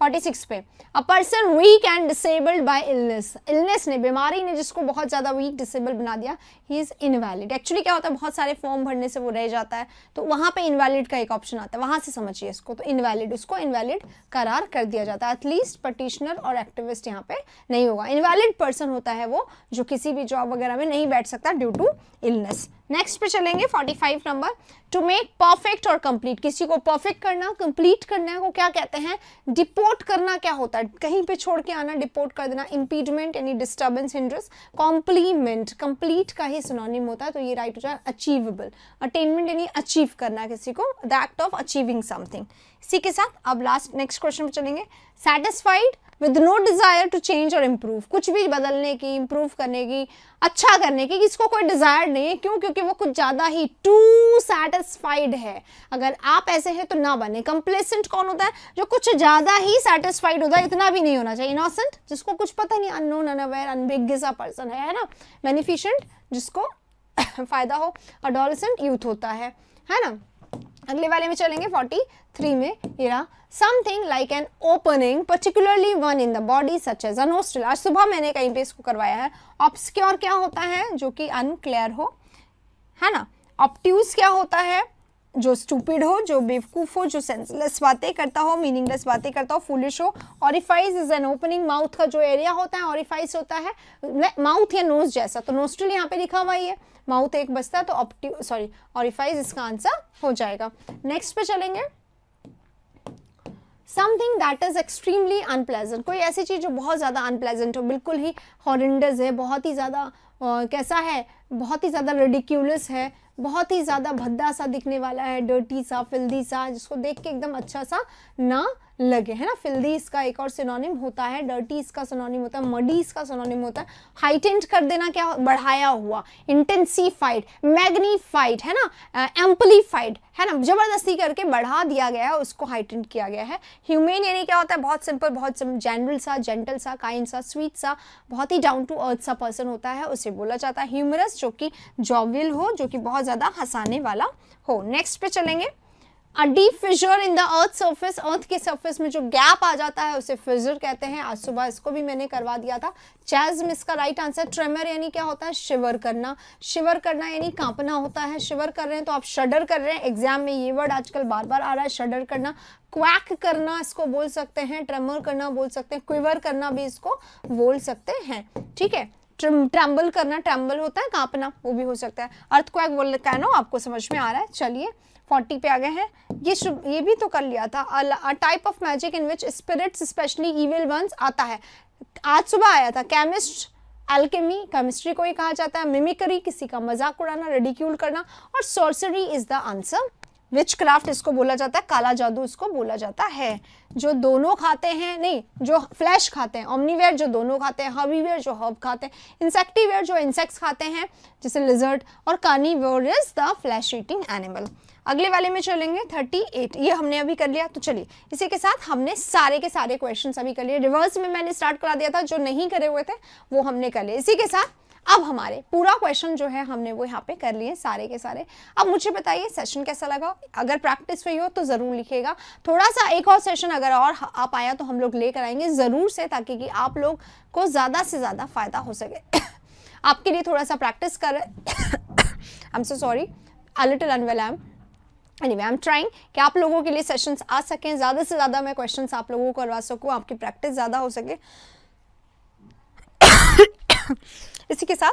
46 पे, a person weak and disabled by illness, illness ने, बीमारी ने जिसको बहुत ज़्यादा वीक डिसेबल बना दिया, ही इज़ इनवैलिड। एक्चुअली क्या होता है, बहुत सारे फॉर्म भरने से वो रह जाता है, तो वहाँ पे इनवैलिड का एक ऑप्शन आता है, वहाँ से समझिए इसको। तो इनवैलिड, उसको इनवैलिड करार कर दिया जाता है। एटलीस्ट पटिशनर और एक्टिविस्ट यहाँ पे नहीं होगा। इनवैलिड पर्सन होता है वो जो किसी भी जॉब वगैरह में नहीं बैठ सकता ड्यू टू इलनेस। नेक्स्ट पे चलेंगे 45 नंबर, टू मेक परफेक्ट और कंप्लीट, किसी को परफेक्ट करना, कंप्लीट करने को क्या कहते हैं, डिपोर्ट करना क्या होता है, कहीं पे छोड़ के आना, डिपोर्ट कर देना। इम्पीडमेंट यानी डिस्टर्बेंस, हिंड्रेंस। कॉम्प्लीमेंट, कंप्लीट का ही सिनोनिम होता है, तो ये राइट हो जाए अचीवेबल। अटेनमेंट यानी अचीव करना किसी को, the act of achieving something. इसी के साथ अब लास्ट नेक्स्ट क्वेश्चन पे चलेंगे, satisfied with no desire to change और इम्प्रूव, कुछ भी बदलने की, इम्प्रूव करने की, अच्छा करने की किसको कोई डिजायर नहीं है। क्यों? क्योंकि वो कुछ ज्यादा ही टू सेटिस्फाइड है। अगर आप ऐसे हैं तो ना बने। कंप्लेसेंट कौन होता है, जो कुछ ज्यादा ही सेटिस्फाइड होता है, इतना भी नहीं होना चाहिए। इनोसेंट, जिसको कुछ पता नहीं, अननोन, अनअवेयर, अनबिग सा पर्सन है ना। बेनिफिशिएंट, जिसको फायदा हो। अडोलेसेंट, यूथ होता है ना। अगले वाले में चलेंगे 43 में, ये रहा, something like an opening particularly one in the body such as a nostril. आज सुबह मैंने कहीं पे इसको करवाया है। ऑब्सक्योर क्या होता है, जो कि अनक्लियर हो, है ना। ऑब्ट्यूज क्या होता है, जो स्टूपिड हो, जो बेवकूफ हो, जो सेंसलेस बातें करता हो, मीनिंगलेस बातें करता हो, फुलिश हो। Orifice is an opening, mouth का जो एरिया होता है ऑरिफाइस होता है, माउथ या नोज जैसा, तो नोस्ट्रिल यहाँ पे लिखा हुआ ही है, माउथ एक बचता है, तो ऑरिफाइस इसका आंसर हो जाएगा। नेक्स्ट पे चलेंगे, something that is extremely unpleasant, कोई ऐसी चीज जो बहुत ज्यादा अनप्लेजेंट हो, बिल्कुल ही हॉरेंडस है, बहुत ही ज्यादा कैसा है, बहुत ही ज्यादा रिडिक्यूलस है, बहुत ही ज्यादा भद्दा सा दिखने वाला है, डर्टी सा, फिल्दी सा, जिसको देख के एकदम अच्छा सा ना लगे, है ना। फिल्दी इसका एक और सिनोनिम होता है, डर्टी इसका सिनोनिम होता है, मडी इसका सिनोनिम होता है। हाइटेंड कर देना क्या, बढ़ाया हुआ, इंटेंसीफाइड, मैग्नीफाइड, है ना, एम्पलीफाइड, है ना, जबरदस्ती करके बढ़ा दिया गया है, उसको हाइटेंड किया गया है। ह्यूमेन यानी क्या होता है, बहुत सिंपल, बहुत जनरल सा, जेंटल सा, काइंड सा, स्वीट सा, बहुत ही डाउन टू अर्थ सा पर्सन होता है, उसे बोला जाता है ह्यूमरस, जो कि जॉवियल हो, जो कि बहुत ज्यादा हंसाने वाला हो। नेक्स्ट पे चलेंगे, a deep fissure in the earth surface, earth के सर्फेस में जो गैप आ जाता है उसे फिशर कहते हैं। आज सुबह इसको भी मैंने करवा दिया था। चैज़्म इसका राइट आंसर। ट्रेमर यानी क्या होता है, शिवर करना, शिवर करना यानी कांपना होता है। शिवर कर रहे हैं तो आप शडर कर रहे हैं, एग्जाम में ये वर्ड आजकल बार बार आ रहा है, शडर करना। क्वैक करना इसको बोल सकते हैं, ट्रेमर करना बोल सकते हैं, क्विवर करना भी इसको बोल सकते हैं, ठीक है। ट्रम्बल करना, ट्रम्बल होता है कांपना, वो भी हो सकता है। अर्थक्वेक बोल कैनो, आपको समझ में आ रहा है। चलिए 40 पे आ गए हैं। ये भी तो कर लिया था। A type of magic in which spirits specially evil ones आता है, आज सुबह आया था। केमिस्ट, एल्केमी, केमिस्ट्री को ही कहा जाता है। मिमिक्री, किसी का मजाक उड़ाना, रिडिक्यूल करना, और sorcery is the answer which craft इसको बोला जाता है, काला जादू इसको बोला जाता है। जो दोनों खाते हैं, नहीं, जो फ्लैश खाते हैं, ओमनीवेयर जो दोनों खाते हैं, हर्बीवेयर जो हर्ब खाते हैं, इंसेक्टिवेयर जो इंसेक्ट्स खाते हैं जैसे लिजर्ड, और carnivore is the flesh eating animal. अगले वाले में चलेंगे 38, ये हमने अभी कर लिया। तो चलिए इसी के साथ हमने सारे के सारे क्वेश्चंस अभी कर लिए। रिवर्स में मैंने स्टार्ट करा दिया था, जो नहीं करे हुए थे वो हमने कर लिए। इसी के साथ अब हमारे पूरा क्वेश्चन जो है हमने वो यहाँ पे कर लिए सारे के सारे। अब मुझे बताइए सेशन कैसा लगा, अगर प्रैक्टिस हुई हो तो ज़रूर लिखिएगा। थोड़ा सा एक और सेशन अगर और आ पाया तो हम लोग लेकर आएंगे ज़रूर से, ताकि कि आप लोग को ज़्यादा से ज़्यादा फ़ायदा हो सके। आपके लिए थोड़ा सा प्रैक्टिस कर I am so sorry, a little unwell I am, anyway I am trying कि आप लोगों के लिए सेशंस आ सकें, ज़्यादा से ज़्यादा मैं क्वेश्चंस आप लोगों को करवा सकूँ, आपकी प्रैक्टिस ज़्यादा हो सके। इसी के साथ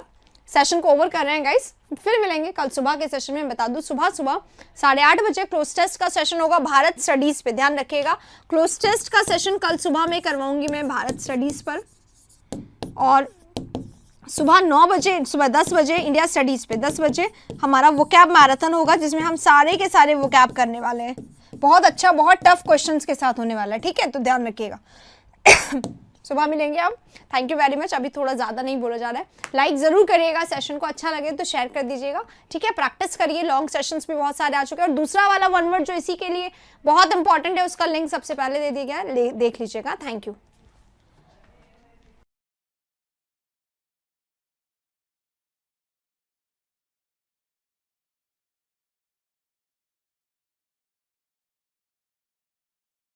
सेशन को ओवर कर रहे हैं गाइस, फिर मिलेंगे कल सुबह के सेशन में। बता दूं सुबह 8:30 बजे क्लोज टेस्ट का सेशन होगा भारत स्टडीज पे, ध्यान रखिएगा। क्लोज टेस्ट का सेशन कल सुबह में करवाऊंगी मैं भारत स्टडीज पर, और सुबह 9 बजे, सुबह 10 बजे इंडिया स्टडीज पे, 10 बजे हमारा वोकैब मैराथन होगा, जिसमें हम सारे के सारे वोकैब करने वाले हैं। बहुत अच्छा, बहुत टफ क्वेश्चंस के साथ होने वाला है, ठीक है, तो ध्यान रखिएगा। सुबह मिलेंगे आप। Thank you very much. अभी थोड़ा ज़्यादा नहीं बोला जा रहा है, लाइक ज़रूर करिएगा, सेशन को अच्छा लगे तो शेयर कर दीजिएगा, ठीक है। प्रैक्टिस करिए, लॉन्ग सेशंस भी बहुत सारे आ चुके हैं, और दूसरा वाला 1 वर्ड जो इसी के लिए बहुत इंपॉर्टेंट है उसका लिंक सबसे पहले दे दिया गया है, देख लीजिएगा। Thank you.